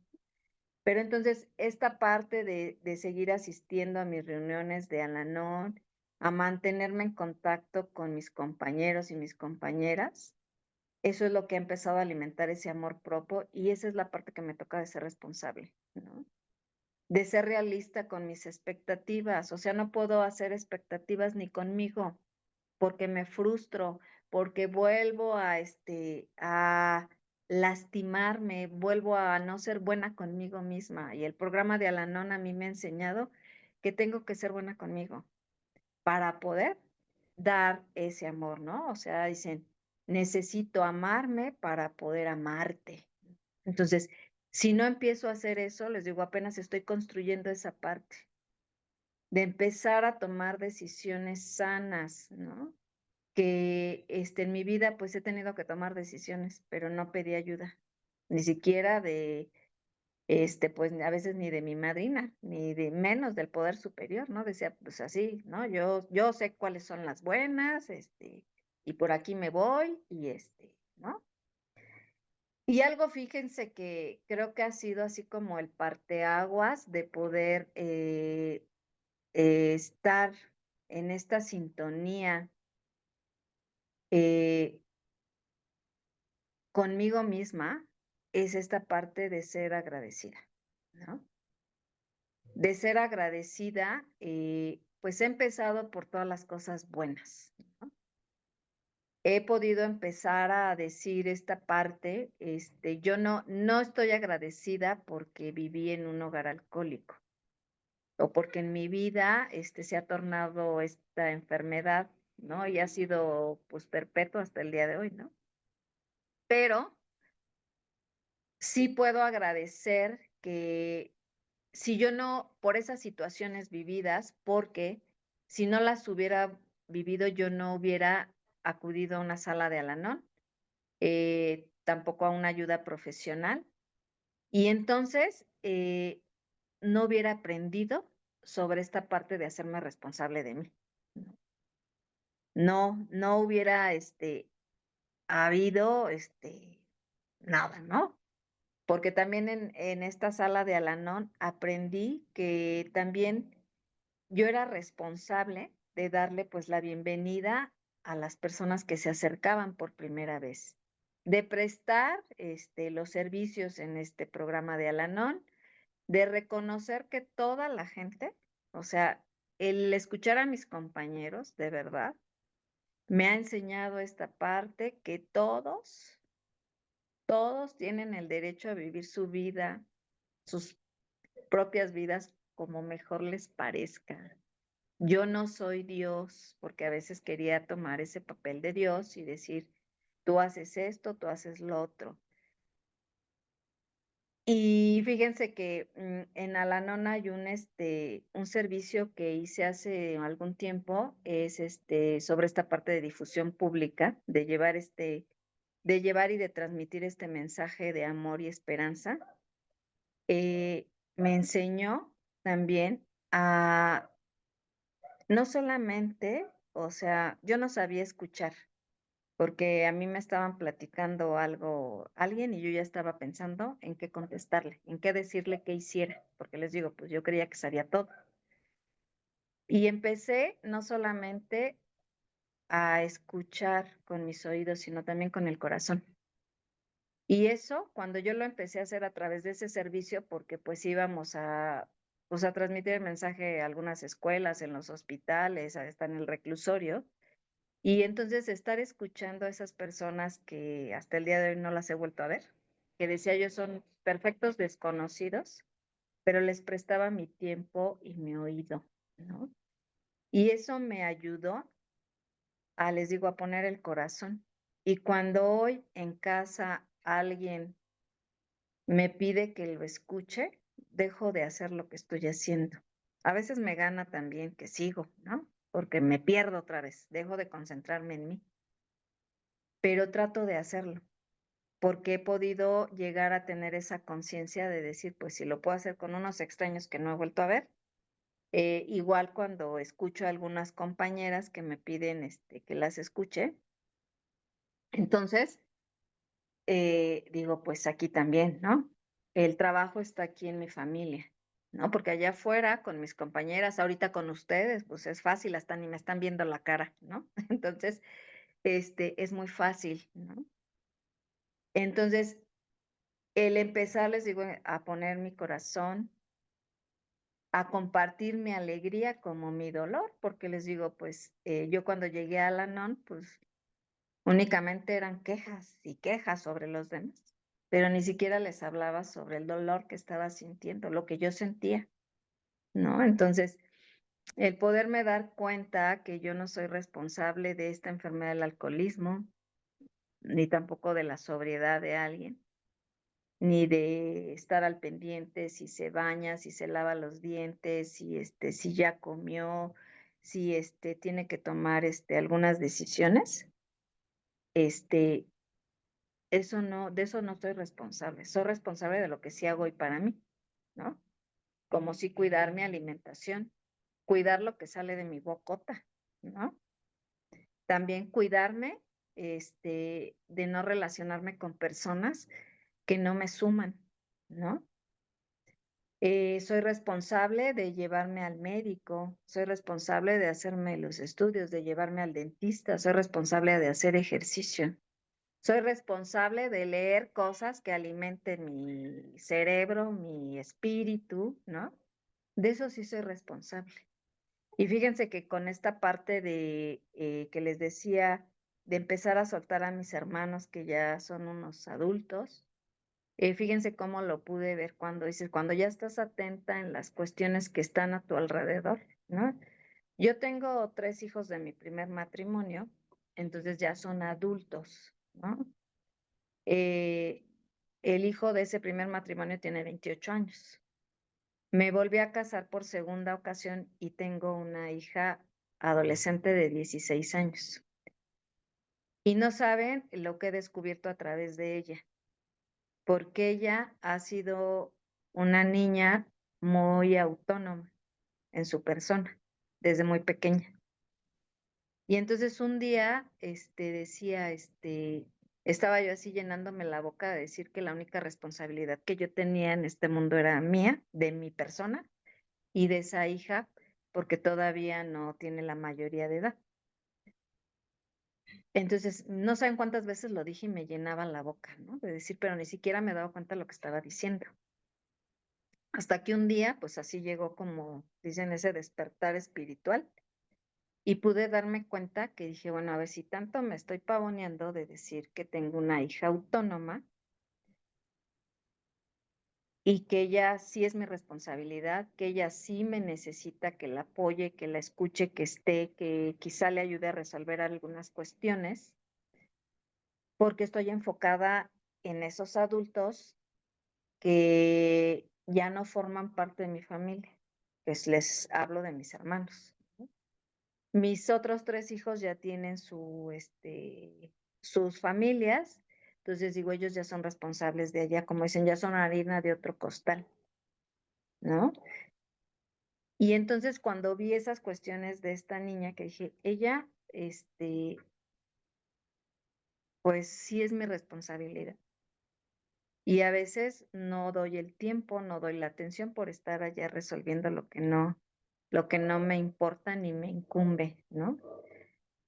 Pero entonces, esta parte de seguir asistiendo a mis reuniones de Al-Anon, a mantenerme en contacto con mis compañeros y mis compañeras, eso es lo que ha empezado a alimentar ese amor propio y esa es la parte que me toca de ser responsable, ¿no? De ser realista con mis expectativas, o sea, no puedo hacer expectativas ni conmigo porque me frustro, porque vuelvo a lastimarme, vuelvo a no ser buena conmigo misma. Y el programa de Al-Anon a mí me ha enseñado que tengo que ser buena conmigo para poder dar ese amor, ¿no? O sea, dicen, necesito amarme para poder amarte. Entonces, si no empiezo a hacer eso, les digo, apenas estoy construyendo esa parte de empezar a tomar decisiones sanas, ¿no? Que en mi vida pues he tenido que tomar decisiones, pero no pedí ayuda, ni siquiera de, pues a veces ni de mi madrina, ni de menos del poder superior, ¿no? Decía, pues así, ¿no? Yo sé cuáles son las buenas, y por aquí me voy, y ¿no? Y algo, fíjense que creo que ha sido así como el parteaguas de poder estar en esta sintonía eh, conmigo misma es esta parte de ser agradecida, ¿no? De ser agradecida, pues he empezado por todas las cosas buenas, ¿no? He podido empezar a decir esta parte, yo no estoy agradecida porque viví en un hogar alcohólico o porque en mi vida, se ha tornado esta enfermedad, ¿no? Y ha sido, pues, perpetua hasta el día de hoy, ¿no? Pero sí puedo agradecer que si yo no, por esas situaciones vividas, porque si no las hubiera vivido, yo no hubiera acudido a una sala de Al-Anon, tampoco a una ayuda profesional, y entonces no hubiera aprendido sobre esta parte de hacerme responsable de mí. No hubiera habido nada, ¿no? Porque también en esta sala de Al-Anon aprendí que también yo era responsable de darle pues la bienvenida a las personas que se acercaban por primera vez, de prestar los servicios en este programa de Al-Anon, de reconocer que toda la gente, o sea, el escuchar a mis compañeros, de verdad, me ha enseñado esta parte que todos tienen el derecho a vivir su vida, sus propias vidas como mejor les parezca. Yo no soy Dios, porque a veces quería tomar ese papel de Dios y decir, tú haces esto, tú haces lo otro. Y fíjense que en Al-Anon hay un servicio que hice hace algún tiempo, es sobre esta parte de difusión pública, de llevar y de transmitir este mensaje de amor y esperanza. Me enseñó también a no solamente, o sea, yo no sabía escuchar, porque a mí me estaban platicando algo, alguien, y yo ya estaba pensando en qué contestarle, en qué decirle que hiciera, porque les digo, pues yo creía que sabía todo. Y empecé no solamente a escuchar con mis oídos, sino también con el corazón. Y eso, cuando yo lo empecé a hacer a través de ese servicio, porque pues íbamos pues a transmitir el mensaje a algunas escuelas, en los hospitales, a estar en el reclusorio, y entonces estar escuchando a esas personas que hasta el día de hoy no las he vuelto a ver, que decía yo son perfectos desconocidos, pero les prestaba mi tiempo y mi oído, ¿no? Y eso me ayudó les digo, a poner el corazón. Y cuando hoy en casa alguien me pide que lo escuche, dejo de hacer lo que estoy haciendo. A veces me gana también que sigo, ¿no? Porque me pierdo otra vez, dejo de concentrarme en mí, pero trato de hacerlo, porque he podido llegar a tener esa conciencia de decir, pues si lo puedo hacer con unos extraños que no he vuelto a ver, igual cuando escucho a algunas compañeras que me piden que las escuche, entonces digo, pues aquí también, ¿no? El trabajo está aquí en mi familia, ¿no? Porque allá afuera con mis compañeras, ahorita con ustedes, pues es fácil, hasta ni me están viendo la cara, ¿no? Entonces, es muy fácil, ¿no? Entonces, el empezar, les digo, a poner mi corazón, a compartir mi alegría como mi dolor, porque les digo, pues yo cuando llegué a Al-Anon, pues únicamente eran quejas y quejas sobre los demás, pero ni siquiera les hablaba sobre el dolor que estaba sintiendo, lo que yo sentía, ¿no? Entonces, el poderme dar cuenta que yo no soy responsable de esta enfermedad del alcoholismo, ni tampoco de la sobriedad de alguien, ni de estar al pendiente si se baña, si se lava los dientes, si ya comió, si tiene que tomar algunas decisiones, este, eso no, de eso no soy responsable. Soy responsable de lo que sí hago hoy para mí, ¿no? Como sí cuidar mi alimentación, cuidar lo que sale de mi bocota, ¿no? También cuidarme, de no relacionarme con personas que no me suman, ¿no? Soy responsable de llevarme al médico, soy responsable de hacerme los estudios, de llevarme al dentista, soy responsable de hacer ejercicio. Soy responsable de leer cosas que alimenten mi cerebro, mi espíritu, ¿no? De eso sí soy responsable. Y fíjense que con esta parte de que les decía, de empezar a soltar a mis hermanos que ya son unos adultos, fíjense cómo lo pude ver cuando dices, cuando ya estás atenta en las cuestiones que están a tu alrededor, ¿no? Yo tengo 3 hijos de mi primer matrimonio, entonces ya son adultos, ¿no? Eh, el hijo de ese primer matrimonio tiene 28 años. Me volví a casar por segunda ocasión y tengo una hija adolescente de 16 años. Y no saben lo que he descubierto a través de ella, porque ella ha sido una niña muy autónoma en su persona, desde muy pequeña. Y entonces un día, decía, estaba yo así llenándome la boca de decir que la única responsabilidad que yo tenía en este mundo era mía, de mi persona y de esa hija, porque todavía no tiene la mayoría de edad. Entonces, no saben cuántas veces lo dije y me llenaba la boca, ¿no? De decir, pero ni siquiera me daba cuenta de lo que estaba diciendo. Hasta que un día, pues así llegó como dicen ese despertar espiritual. Y pude darme cuenta que dije, bueno, a ver si tanto me estoy pavoneando de decir que tengo una hija autónoma y que ella sí es mi responsabilidad, que ella sí me necesita que la apoye, que la escuche, que esté, que quizá le ayude a resolver algunas cuestiones, porque estoy enfocada en esos adultos que ya no forman parte de mi familia, pues les hablo de mis hermanos. Mis otros 3 hijos ya tienen sus familias, entonces digo, ellos ya son responsables de allá, como dicen, ya son harina de otro costal, ¿no? Y entonces cuando vi esas cuestiones de esta niña que dije, ella, pues sí es mi responsabilidad. Y a veces no doy el tiempo, no doy la atención por estar allá resolviendo lo que no me importa ni me incumbe, ¿no?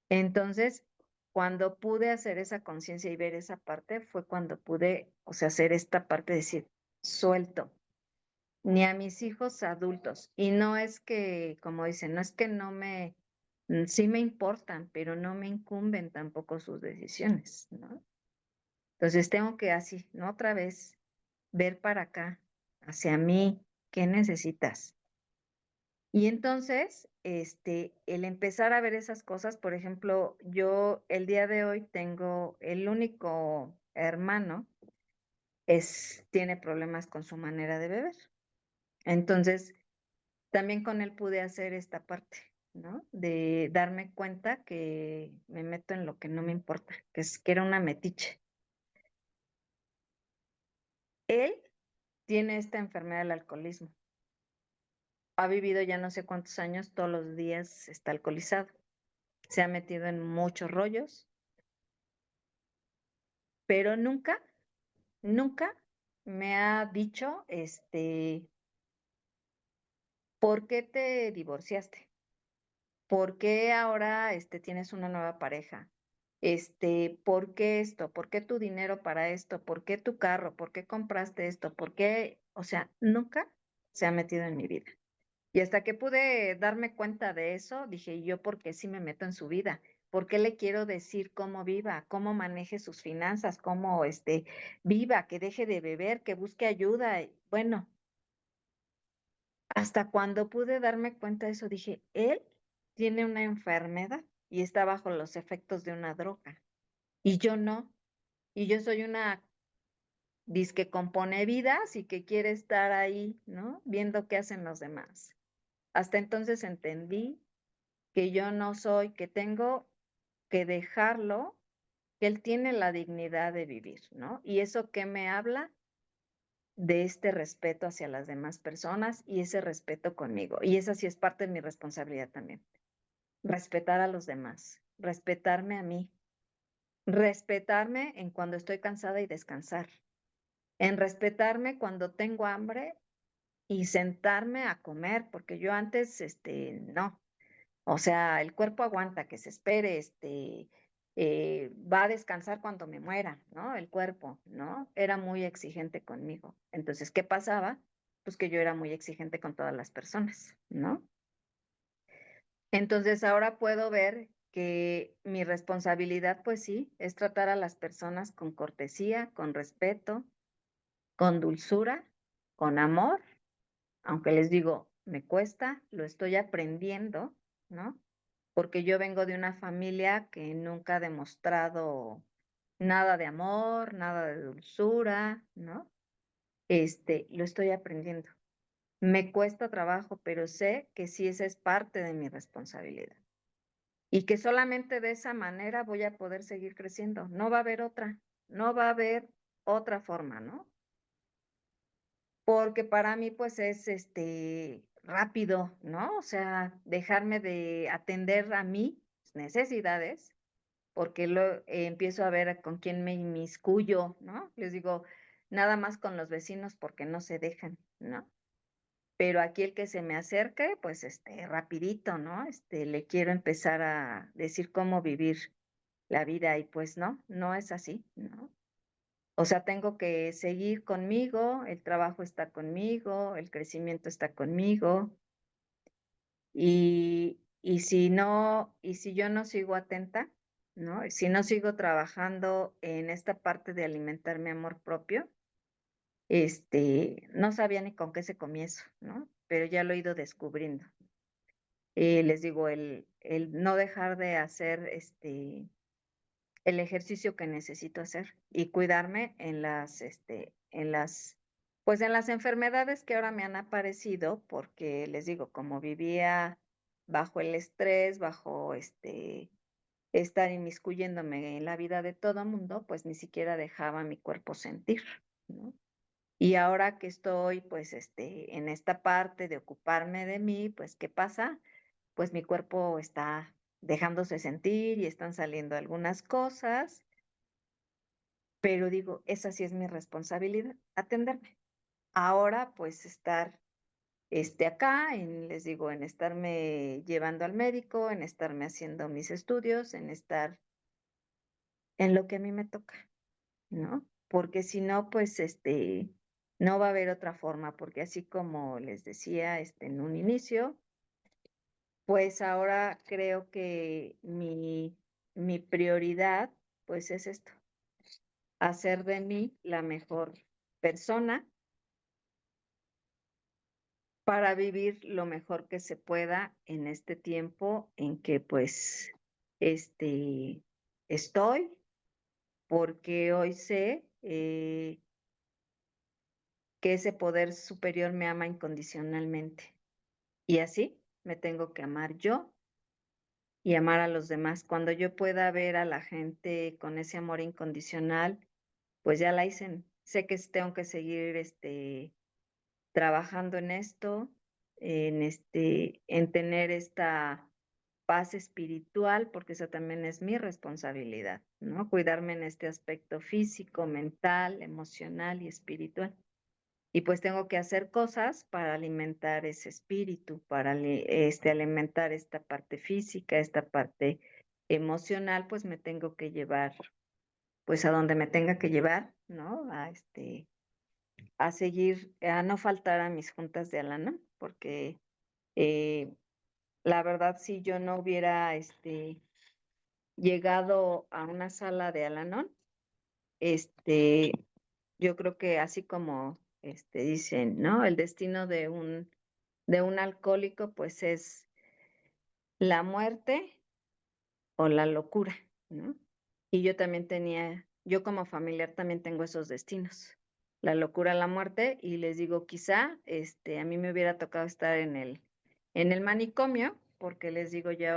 Entonces, cuando pude hacer esa conciencia y ver esa parte, fue cuando pude, o sea, hacer esta parte de decir, suelto, ni a mis hijos adultos. Y no es que, como dicen, no es que no me, sí me importan, pero no me incumben tampoco sus decisiones, ¿no? Entonces tengo que así, ¿no? Otra vez, ver para acá, hacia mí, ¿qué necesitas? Y entonces, el empezar a ver esas cosas, por ejemplo, yo el día de hoy tengo el único hermano, tiene problemas con su manera de beber. Entonces, también con él pude hacer esta parte, ¿no? De darme cuenta que me meto en lo que no me importa, que era una metiche. Él tiene esta enfermedad del alcoholismo. Ha vivido ya no sé cuántos años, todos los días está alcoholizado. Se ha metido en muchos rollos, pero nunca me ha dicho, ¿por qué te divorciaste? ¿Por qué ahora, tienes una nueva pareja? ¿Por qué esto? ¿Por qué tu dinero para esto? ¿Por qué tu carro? ¿Por qué compraste esto? ¿Por qué? O sea, nunca se ha metido en mi vida. Y hasta que pude darme cuenta de eso, dije, ¿y yo por qué sí me meto en su vida? ¿Por qué le quiero decir cómo viva, cómo maneje sus finanzas, cómo viva, que deje de beber, que busque ayuda? Bueno, hasta cuando pude darme cuenta de eso, dije, él tiene una enfermedad y está bajo los efectos de una droga. Y yo no. Y yo soy una disque compone vidas y que quiere estar ahí, ¿no? Viendo qué hacen los demás. Hasta entonces entendí que yo no soy, que tengo que dejarlo, que él tiene la dignidad de vivir, ¿no? Y eso que me habla de este respeto hacia las demás personas y ese respeto conmigo. Y esa sí es parte de mi responsabilidad también. Respetar a los demás, respetarme a mí, respetarme en cuando estoy cansada y descansar, en respetarme cuando tengo hambre y sentarme a comer, porque yo antes, no. O sea, el cuerpo aguanta, que se espere, va a descansar cuando me muera, ¿no? El cuerpo, ¿no? Era muy exigente conmigo. Entonces, ¿qué pasaba? Pues que yo era muy exigente con todas las personas, ¿no? Entonces, ahora puedo ver que mi responsabilidad, pues sí, es tratar a las personas con cortesía, con respeto, con dulzura, con amor, aunque les digo, me cuesta, lo estoy aprendiendo, ¿no? Porque yo vengo de una familia que nunca ha demostrado nada de amor, nada de dulzura, ¿no? Lo estoy aprendiendo. Me cuesta trabajo, pero sé que sí, esa es parte de mi responsabilidad. Y que solamente de esa manera voy a poder seguir creciendo. No va a haber otra, no va a haber otra forma, ¿no? Porque para mí, pues, es rápido, ¿no? O sea, dejarme de atender a mis necesidades porque empiezo a ver con quién me inmiscuyo, ¿no? Les digo, nada más con los vecinos porque no se dejan, ¿no? Pero aquí el que se me acerque, pues, rapidito, ¿no? Le quiero empezar a decir cómo vivir la vida y pues no es así, ¿no? O sea, tengo que seguir conmigo, el trabajo está conmigo, el crecimiento está conmigo y si yo no sigo atenta, ¿no? Si no sigo trabajando en esta parte de alimentar mi amor propio, no sabía ni con qué se comienzo, ¿no? Pero ya lo he ido descubriendo. Les digo, el no dejar de hacer el ejercicio que necesito hacer y cuidarme en las Pues en las enfermedades que ahora me han aparecido, porque les digo, como vivía bajo el estrés, bajo estar inmiscuyéndome en la vida de todo mundo, pues ni siquiera dejaba mi cuerpo sentir, ¿no? Y ahora que estoy, pues, en esta parte de ocuparme de mí, pues, ¿qué pasa? Pues mi cuerpo está dejándose sentir y están saliendo algunas cosas, pero digo, esa sí es mi responsabilidad, atenderme. Ahora, pues, estar, acá, les digo, en estarme llevando al médico, en estarme haciendo mis estudios, en estar en lo que a mí me toca, ¿no? Porque si no, pues, no va a haber otra forma, porque así como les decía, en un inicio, pues ahora creo que mi prioridad, pues es esto, hacer de mí la mejor persona para vivir lo mejor que se pueda en este tiempo en que pues estoy, porque hoy sé que ese poder superior me ama incondicionalmente y así me tengo que amar yo y amar a los demás. Cuando yo pueda ver a la gente con ese amor incondicional, pues ya la hice. Sé que tengo que seguir trabajando en esto, en tener esta paz espiritual, porque eso también es mi responsabilidad, ¿no? Cuidarme en este aspecto físico, mental, emocional y espiritual. Y pues tengo que hacer cosas para alimentar ese espíritu, para alimentar esta parte física, esta parte emocional, pues me tengo que llevar, pues a donde me tenga que llevar, ¿no? A seguir, a no faltar a mis juntas de Alana, porque eh, la verdad, si yo no hubiera llegado a una sala de Al-Anon, este, yo creo que así como dicen, ¿no? El destino de un alcohólico, pues es la muerte o la locura, ¿no? Y yo también yo como familiar también tengo esos destinos, la locura, la muerte, y les digo, quizá, a mí me hubiera tocado estar en el manicomio, porque les digo, yo,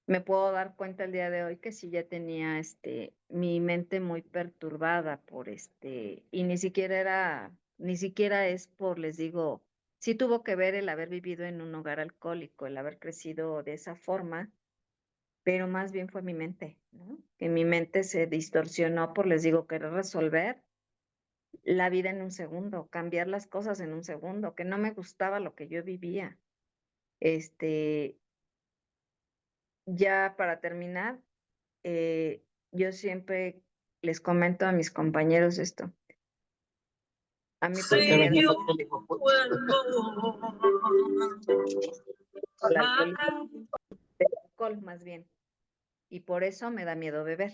me puedo dar cuenta el día de hoy que sí ya tenía, mi mente muy perturbada por y ni siquiera es por, les digo, sí tuvo que ver el haber vivido en un hogar alcohólico, el haber crecido de esa forma, pero más bien fue mi mente, ¿no? Que mi mente se distorsionó por, les digo, querer resolver la vida en un segundo, cambiar las cosas en un segundo, que no me gustaba lo que yo vivía. Este, ya para terminar, yo siempre les comento a mis compañeros esto. A mí porque me da el alcohol más bien, y por eso me da miedo beber.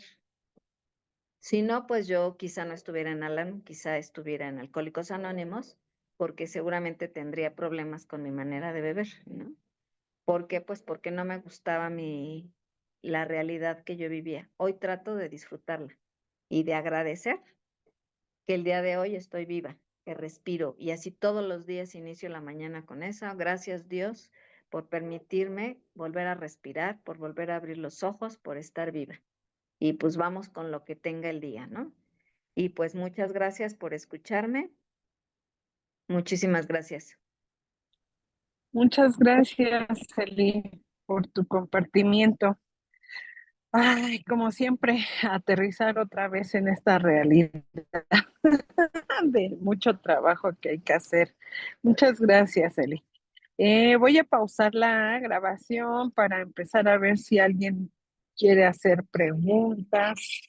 Si no, pues yo quizá no estuviera en Alan, quizá estuviera en Alcohólicos Anónimos, porque seguramente tendría problemas con mi manera de beber, ¿no? ¿Por qué? Pues porque no me gustaba la realidad que yo vivía. Hoy trato de disfrutarla y de agradecer que el día de hoy estoy viva, que respiro y así todos los días inicio la mañana con eso. Gracias Dios por permitirme volver a respirar, por volver a abrir los ojos, por estar viva. Y pues vamos con lo que tenga el día, ¿no? Y pues muchas gracias por escucharme. Muchísimas gracias. Muchas gracias, Eli, por tu compartimiento. Ay, como siempre, aterrizar otra vez en esta realidad de mucho trabajo que hay que hacer. Muchas gracias, Eli. Voy a pausar la grabación para empezar a ver si alguien quiere hacer preguntas.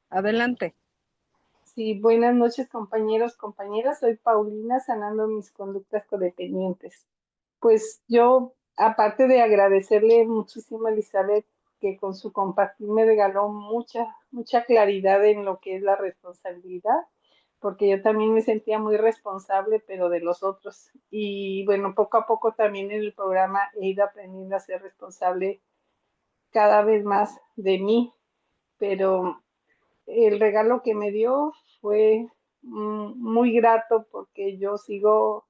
Adelante. Sí, buenas noches compañeros, compañeras. Soy Paulina, sanando mis conductas codependientes. Pues yo, aparte de agradecerle muchísimo a Elizabeth, que con su compartir me regaló mucha claridad en lo que es la responsabilidad, porque yo también me sentía muy responsable, pero de los otros. Y bueno, poco a poco también en el programa he ido aprendiendo a ser responsable cada vez más de mí, pero el regalo que me dio fue muy grato porque yo sigo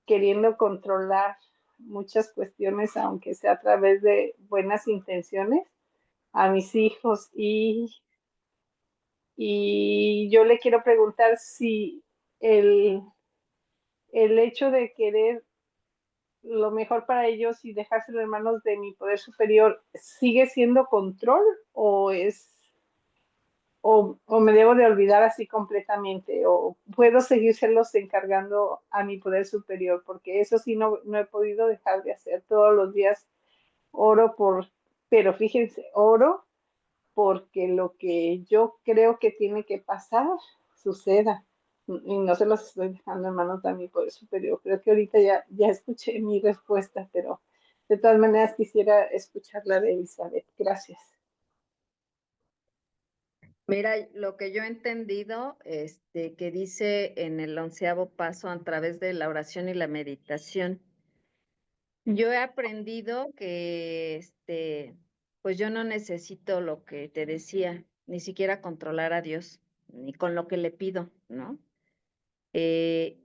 queriendo controlar muchas cuestiones, aunque sea a través de buenas intenciones, a mis hijos. Y yo le quiero preguntar si el, el hecho de querer lo mejor para ellos y dejárselo en manos de mi poder superior sigue siendo control o es o me debo de olvidar así completamente o puedo seguírselos encargando a mi poder superior, porque eso sí no he podido dejar de hacer. Todos los días oro pero fíjense, oro porque lo que yo creo que tiene que pasar suceda y no se los estoy dejando en manos de mi poder superior. Creo que ahorita ya escuché mi respuesta, pero de todas maneras quisiera escuchar la de Elizabeth. Gracias. Mira, lo que yo he entendido, que dice en el 11º paso a través de la oración y la meditación, yo he aprendido que, pues yo no necesito lo que te decía, ni siquiera controlar a Dios, ni con lo que le pido, ¿no? Eh,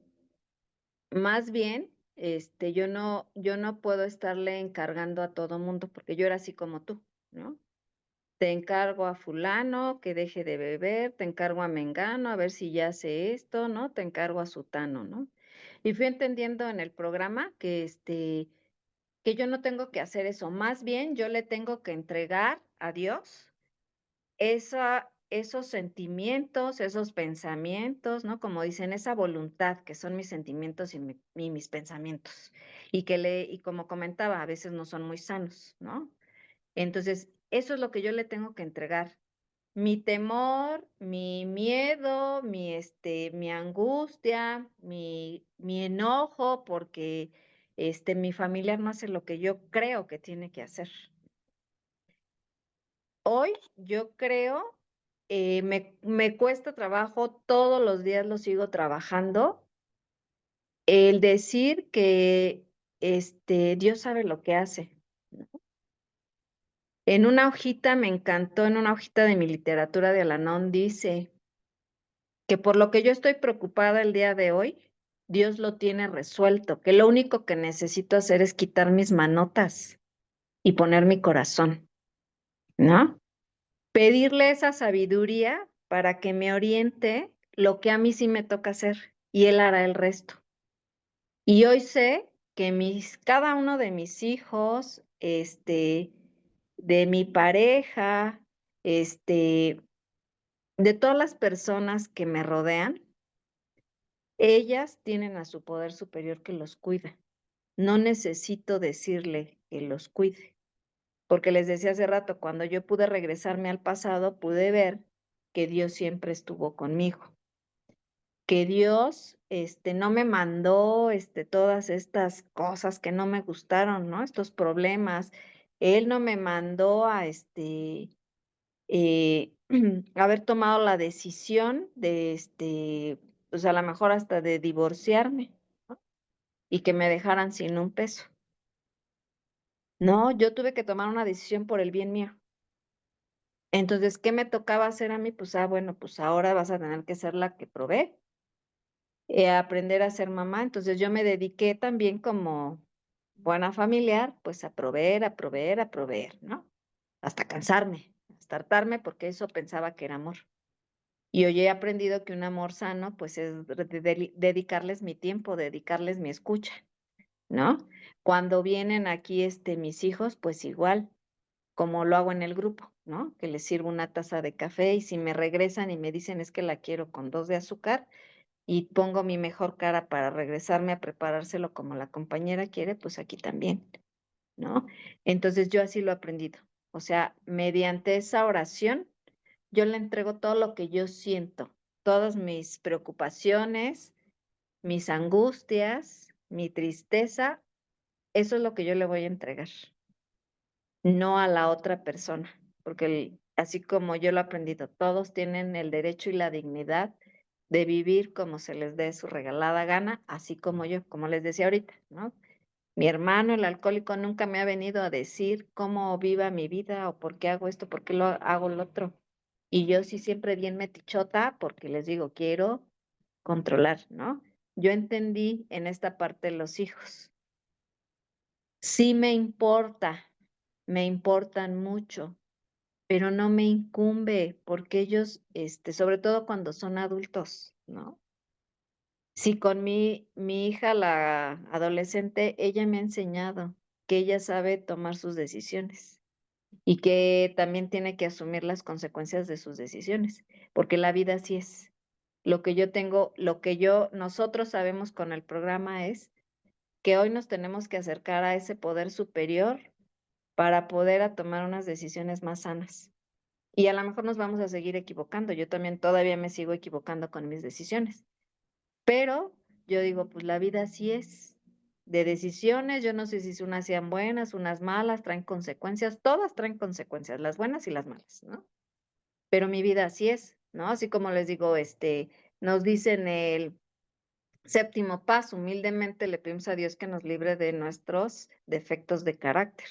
Más bien, yo no puedo estarle encargando a todo mundo, porque yo era así como tú, ¿no? Te encargo a fulano que deje de beber, te encargo a mengano a ver si ya hace esto, ¿no? Te encargo a sutano, ¿no? Y fui entendiendo en el programa que yo no tengo que hacer eso, más bien yo le tengo que entregar a Dios esos sentimientos, esos pensamientos, ¿no? Como dicen, esa voluntad que son mis sentimientos y mis pensamientos. Y como comentaba, a veces no son muy sanos, ¿no? Entonces, eso es lo que yo le tengo que entregar. Mi temor, mi miedo, mi angustia, mi enojo, porque mi familiar no hace lo que yo creo que tiene que hacer. Hoy yo creo, me cuesta trabajo, todos los días lo sigo trabajando, el decir que Dios sabe lo que hace, ¿no? En una hojita, me encantó, en una hojita de mi literatura de Al-Anon dice que por lo que yo estoy preocupada el día de hoy, Dios lo tiene resuelto, que lo único que necesito hacer es quitar mis manotas y poner mi corazón, ¿no? Pedirle esa sabiduría para que me oriente lo que a mí sí me toca hacer y él hará el resto. Y hoy sé que cada uno de mis hijos, de mi pareja, de todas las personas que me rodean, ellas tienen a su poder superior que los cuida. No necesito decirle que los cuide, porque les decía hace rato, cuando yo pude regresarme al pasado, pude ver que Dios siempre estuvo conmigo, que Dios, no me mandó, todas estas cosas que no me gustaron, ¿no? Estos problemas. Él no me mandó a, haber tomado la decisión de, pues a lo mejor hasta de divorciarme, ¿no? Y que me dejaran sin un peso. No, yo tuve que tomar una decisión por el bien mío. Entonces, ¿qué me tocaba hacer a mí? Pues, bueno, pues ahora vas a tener que ser la que provee, aprender a ser mamá. Entonces, yo me dediqué también como buena familiar, pues a proveer, a proveer, a proveer, ¿no? Hasta cansarme, hasta hartarme, porque eso pensaba que era amor. Y hoy he aprendido que un amor sano, pues es dedicarles mi tiempo, dedicarles mi escucha, ¿no? Cuando vienen aquí, mis hijos, pues igual, como lo hago en el grupo, ¿no? Que les sirvo una taza de café y si me regresan y me dicen es que la quiero con 2 de azúcar y pongo mi mejor cara para regresarme a preparárselo como la compañera quiere, pues aquí también, ¿no? Entonces yo así lo he aprendido. O sea, mediante esa oración, yo le entrego todo lo que yo siento, todas mis preocupaciones, mis angustias, mi tristeza, eso es lo que yo le voy a entregar, no a la otra persona, porque así como yo lo he aprendido, todos tienen el derecho y la dignidad de vivir como se les dé su regalada gana, así como yo, como les decía ahorita, ¿no? Mi hermano, el alcohólico, nunca me ha venido a decir cómo viva mi vida o por qué hago esto, por qué lo hago lo otro. Y yo sí siempre bien metichota porque les digo, quiero controlar, ¿no? Yo entendí en esta parte de los hijos. Sí me importan mucho, pero no me incumbe porque ellos, sobre todo cuando son adultos, ¿no? Sí, con mi hija, la adolescente, ella me ha enseñado que ella sabe tomar sus decisiones y que también tiene que asumir las consecuencias de sus decisiones, porque la vida así es. Lo que yo tengo, nosotros sabemos con el programa es que hoy nos tenemos que acercar a ese poder superior para poder a tomar unas decisiones más sanas. Y a lo mejor nos vamos a seguir equivocando. Yo también todavía me sigo equivocando con mis decisiones. Pero yo digo, pues la vida así es, de decisiones, yo no sé si unas sean buenas, unas malas, traen consecuencias, todas traen consecuencias, las buenas y las malas, ¿no? Pero mi vida así es, ¿no? Así como les digo, nos dicen el séptimo paso, humildemente le pedimos a Dios que nos libre de nuestros defectos de carácter.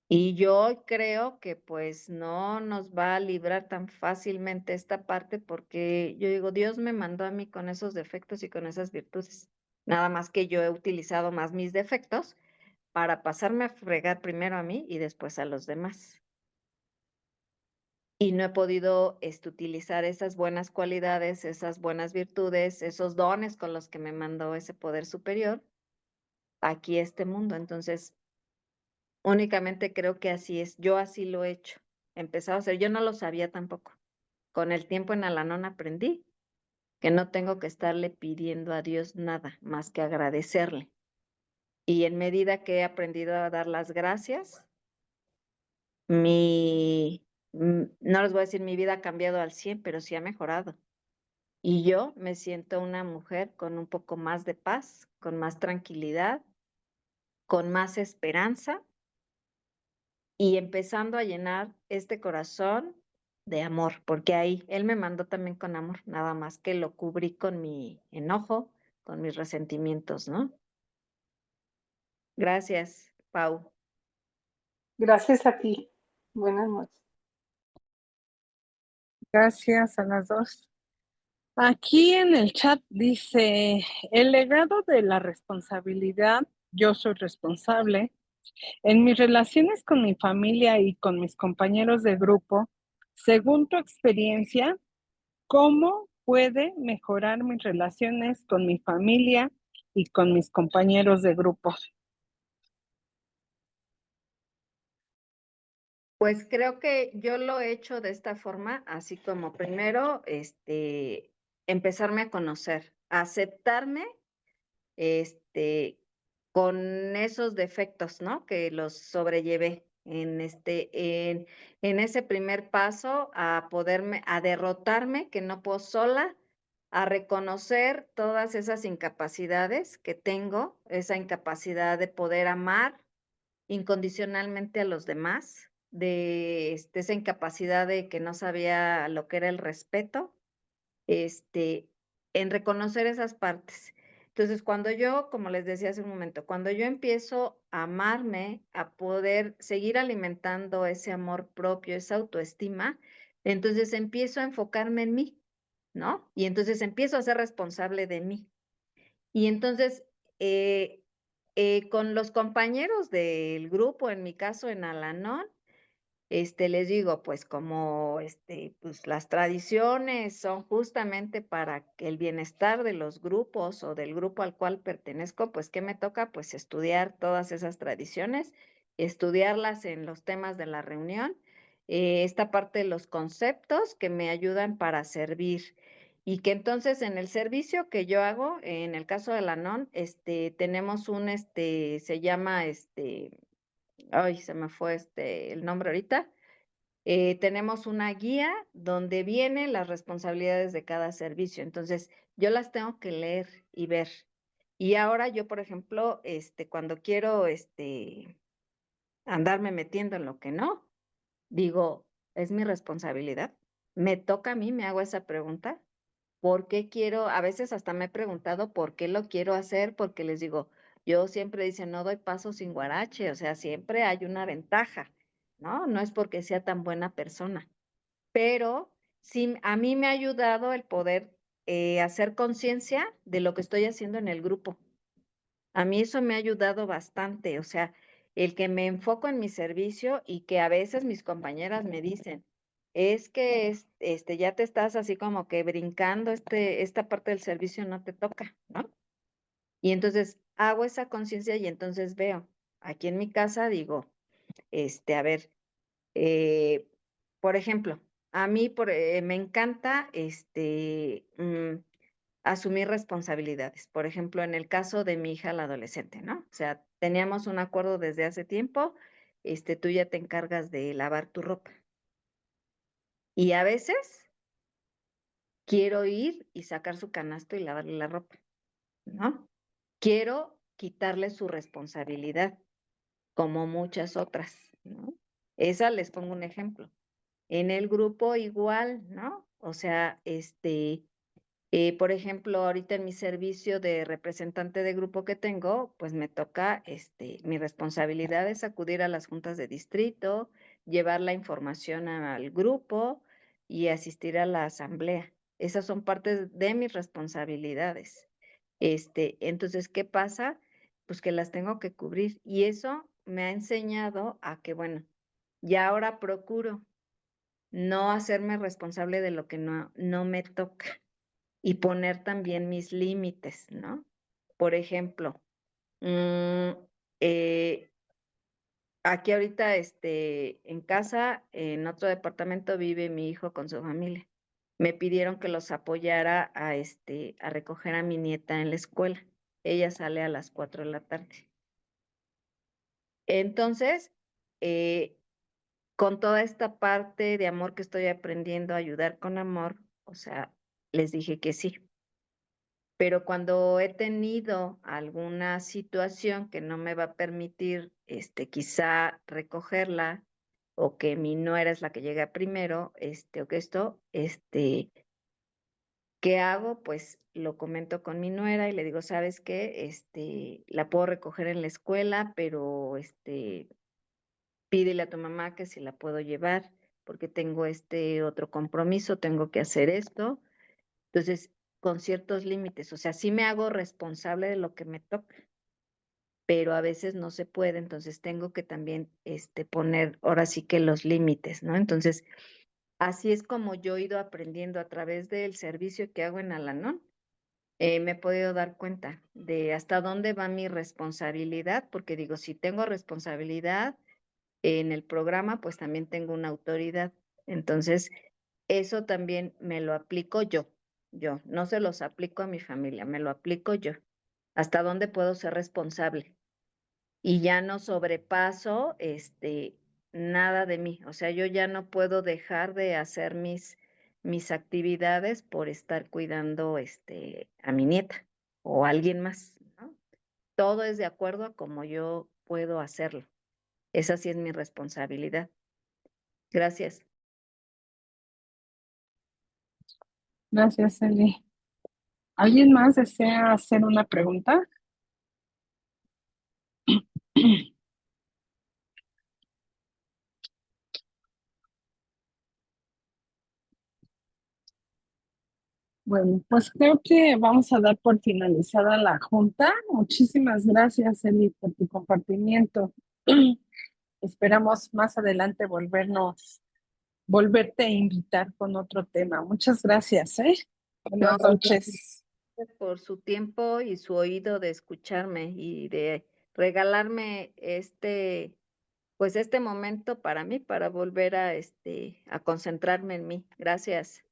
Y yo creo que pues no nos va a librar tan fácilmente esta parte porque yo digo, Dios me mandó a mí con esos defectos y con esas virtudes. Nada más que yo he utilizado más mis defectos para pasarme a fregar primero a mí y después a los demás. Y no he podido utilizar esas buenas cualidades, esas buenas virtudes, esos dones con los que me mandó ese poder superior aquí a este mundo. Entonces, únicamente creo que así es. Yo así lo he hecho. He empezado a hacer. Yo no lo sabía tampoco. Con el tiempo en Al-Anon aprendí que no tengo que estarle pidiendo a Dios nada más que agradecerle. Y en medida que he aprendido a dar las gracias, no les voy a decir mi vida ha cambiado al 100, pero sí ha mejorado. Y yo me siento una mujer con un poco más de paz, con más tranquilidad, con más esperanza y empezando a llenar este corazón de amor, porque ahí él me mandó también con amor, nada más que lo cubrí con mi enojo, con mis resentimientos, ¿no? Gracias, Pau. Gracias a ti. Buenas noches. Gracias a las dos. Aquí en el chat dice, el legado de la responsabilidad, yo soy responsable. En mis relaciones con mi familia y con mis compañeros de grupo, según tu experiencia, ¿cómo puede mejorar mis relaciones con mi familia y con mis compañeros de grupo? Pues creo que yo lo he hecho de esta forma, así como primero, empezarme a conocer, a aceptarme, este, con esos defectos, ¿no? Que los sobrellevé en ese primer paso a derrotarme, que no puedo sola, a reconocer todas esas incapacidades que tengo, esa incapacidad de poder amar incondicionalmente a los demás, de esa incapacidad de que no sabía lo que era el respeto, este, en reconocer esas partes. Entonces, cuando yo, como les decía hace un momento, cuando yo empiezo a amarme, a poder seguir alimentando ese amor propio, esa autoestima, entonces empiezo a enfocarme en mí, ¿no? Y entonces empiezo a ser responsable de mí. Y entonces, eh, con los compañeros del grupo, en mi caso en Al-Anon, les digo, pues como pues las tradiciones son justamente para que el bienestar de los grupos o del grupo al cual pertenezco, pues ¿qué me toca? Pues estudiar todas esas tradiciones, estudiarlas en los temas de la reunión, esta parte de los conceptos que me ayudan para servir. Y que entonces en el servicio que yo hago, en el caso de la NON, tenemos se llama, ay, se me fue el nombre ahorita. Tenemos una guía donde vienen las responsabilidades de cada servicio. Entonces, yo las tengo que leer y ver. Y ahora yo, por ejemplo, cuando quiero andarme metiendo en lo que no, digo, es mi responsabilidad. Me toca a mí, me hago esa pregunta. ¿Por qué quiero? A veces hasta me he preguntado por qué lo quiero hacer, porque les digo, yo siempre dice, no doy paso sin guarache, o sea, siempre hay una ventaja, ¿no? No es porque sea tan buena persona. pero sí, a mí me ha ayudado el poder hacer conciencia de lo que estoy haciendo en el grupo. A mí eso me ha ayudado bastante, o sea, el que me enfoco en mi servicio y que a veces mis compañeras me dicen, es que ya te estás así como que brincando, esta parte del servicio no te toca, ¿no? Y entonces hago esa conciencia y entonces veo, aquí en mi casa digo, a ver, eh, por ejemplo, a mí me encanta asumir responsabilidades. Por ejemplo, en el caso de mi hija, la adolescente, ¿no? O sea, teníamos un acuerdo desde hace tiempo, tú ya te encargas de lavar tu ropa. Y a veces quiero ir y sacar su canasto y lavarle la ropa, ¿no? Quiero quitarle su responsabilidad, como muchas otras, ¿no? Esa les pongo un ejemplo. En el grupo igual, ¿no? O sea, por ejemplo, ahorita en mi servicio de representante de grupo que tengo, pues me toca, mi responsabilidad es acudir a las juntas de distrito, llevar la información al grupo y asistir a la asamblea. Esas son partes de mis responsabilidades. Entonces, ¿qué pasa? Pues que las tengo que cubrir y eso me ha enseñado a que, bueno, ya ahora procuro no hacerme responsable de lo que no me toca y poner también mis límites, ¿no? Por ejemplo, eh, aquí ahorita, en casa, en otro departamento vive mi hijo con su familia. Me pidieron que los apoyara a recoger a mi nieta en la escuela. Ella sale a las 4 de la tarde. Entonces, eh, con toda esta parte de amor que estoy aprendiendo a ayudar con amor, o sea, les dije que sí. Pero cuando he tenido alguna situación que no me va a permitir, quizá recogerla, o que mi nuera es la que llega primero, o que ¿qué hago? Pues lo comento con mi nuera y le digo, ¿sabes qué? La puedo recoger en la escuela, pero pídele a tu mamá que si la puedo llevar, porque tengo este otro compromiso, tengo que hacer esto. Entonces, con ciertos límites, o sea, sí me hago responsable de lo que me toca, pero a veces no se puede, entonces tengo que también poner ahora sí que los límites, ¿no? Entonces, así es como yo he ido aprendiendo a través del servicio que hago en Al-Anon. Me he podido dar cuenta de hasta dónde va mi responsabilidad, porque digo, si tengo responsabilidad en el programa, pues también tengo una autoridad. Entonces, eso también me lo aplico yo, no se los aplico a mi familia, me lo aplico yo. ¿Hasta dónde puedo ser responsable? Y ya no sobrepaso, nada de mí. O sea, yo ya no puedo dejar de hacer mis actividades por estar cuidando, a mi nieta o a alguien más, ¿no? Todo es de acuerdo a cómo yo puedo hacerlo. Esa sí es mi responsabilidad. Gracias. Gracias, Eli. ¿Alguien más desea hacer una pregunta? Bueno, pues creo que vamos a dar por finalizada la junta. Muchísimas gracias, Eli, por tu compartimiento. Esperamos más adelante volverte a invitar con otro tema. Muchas gracias, ¿eh? No, Buenas noches. gracias por su tiempo y su oído de escucharme y de regalarme pues este momento para mí, para volver a concentrarme en mí. Gracias.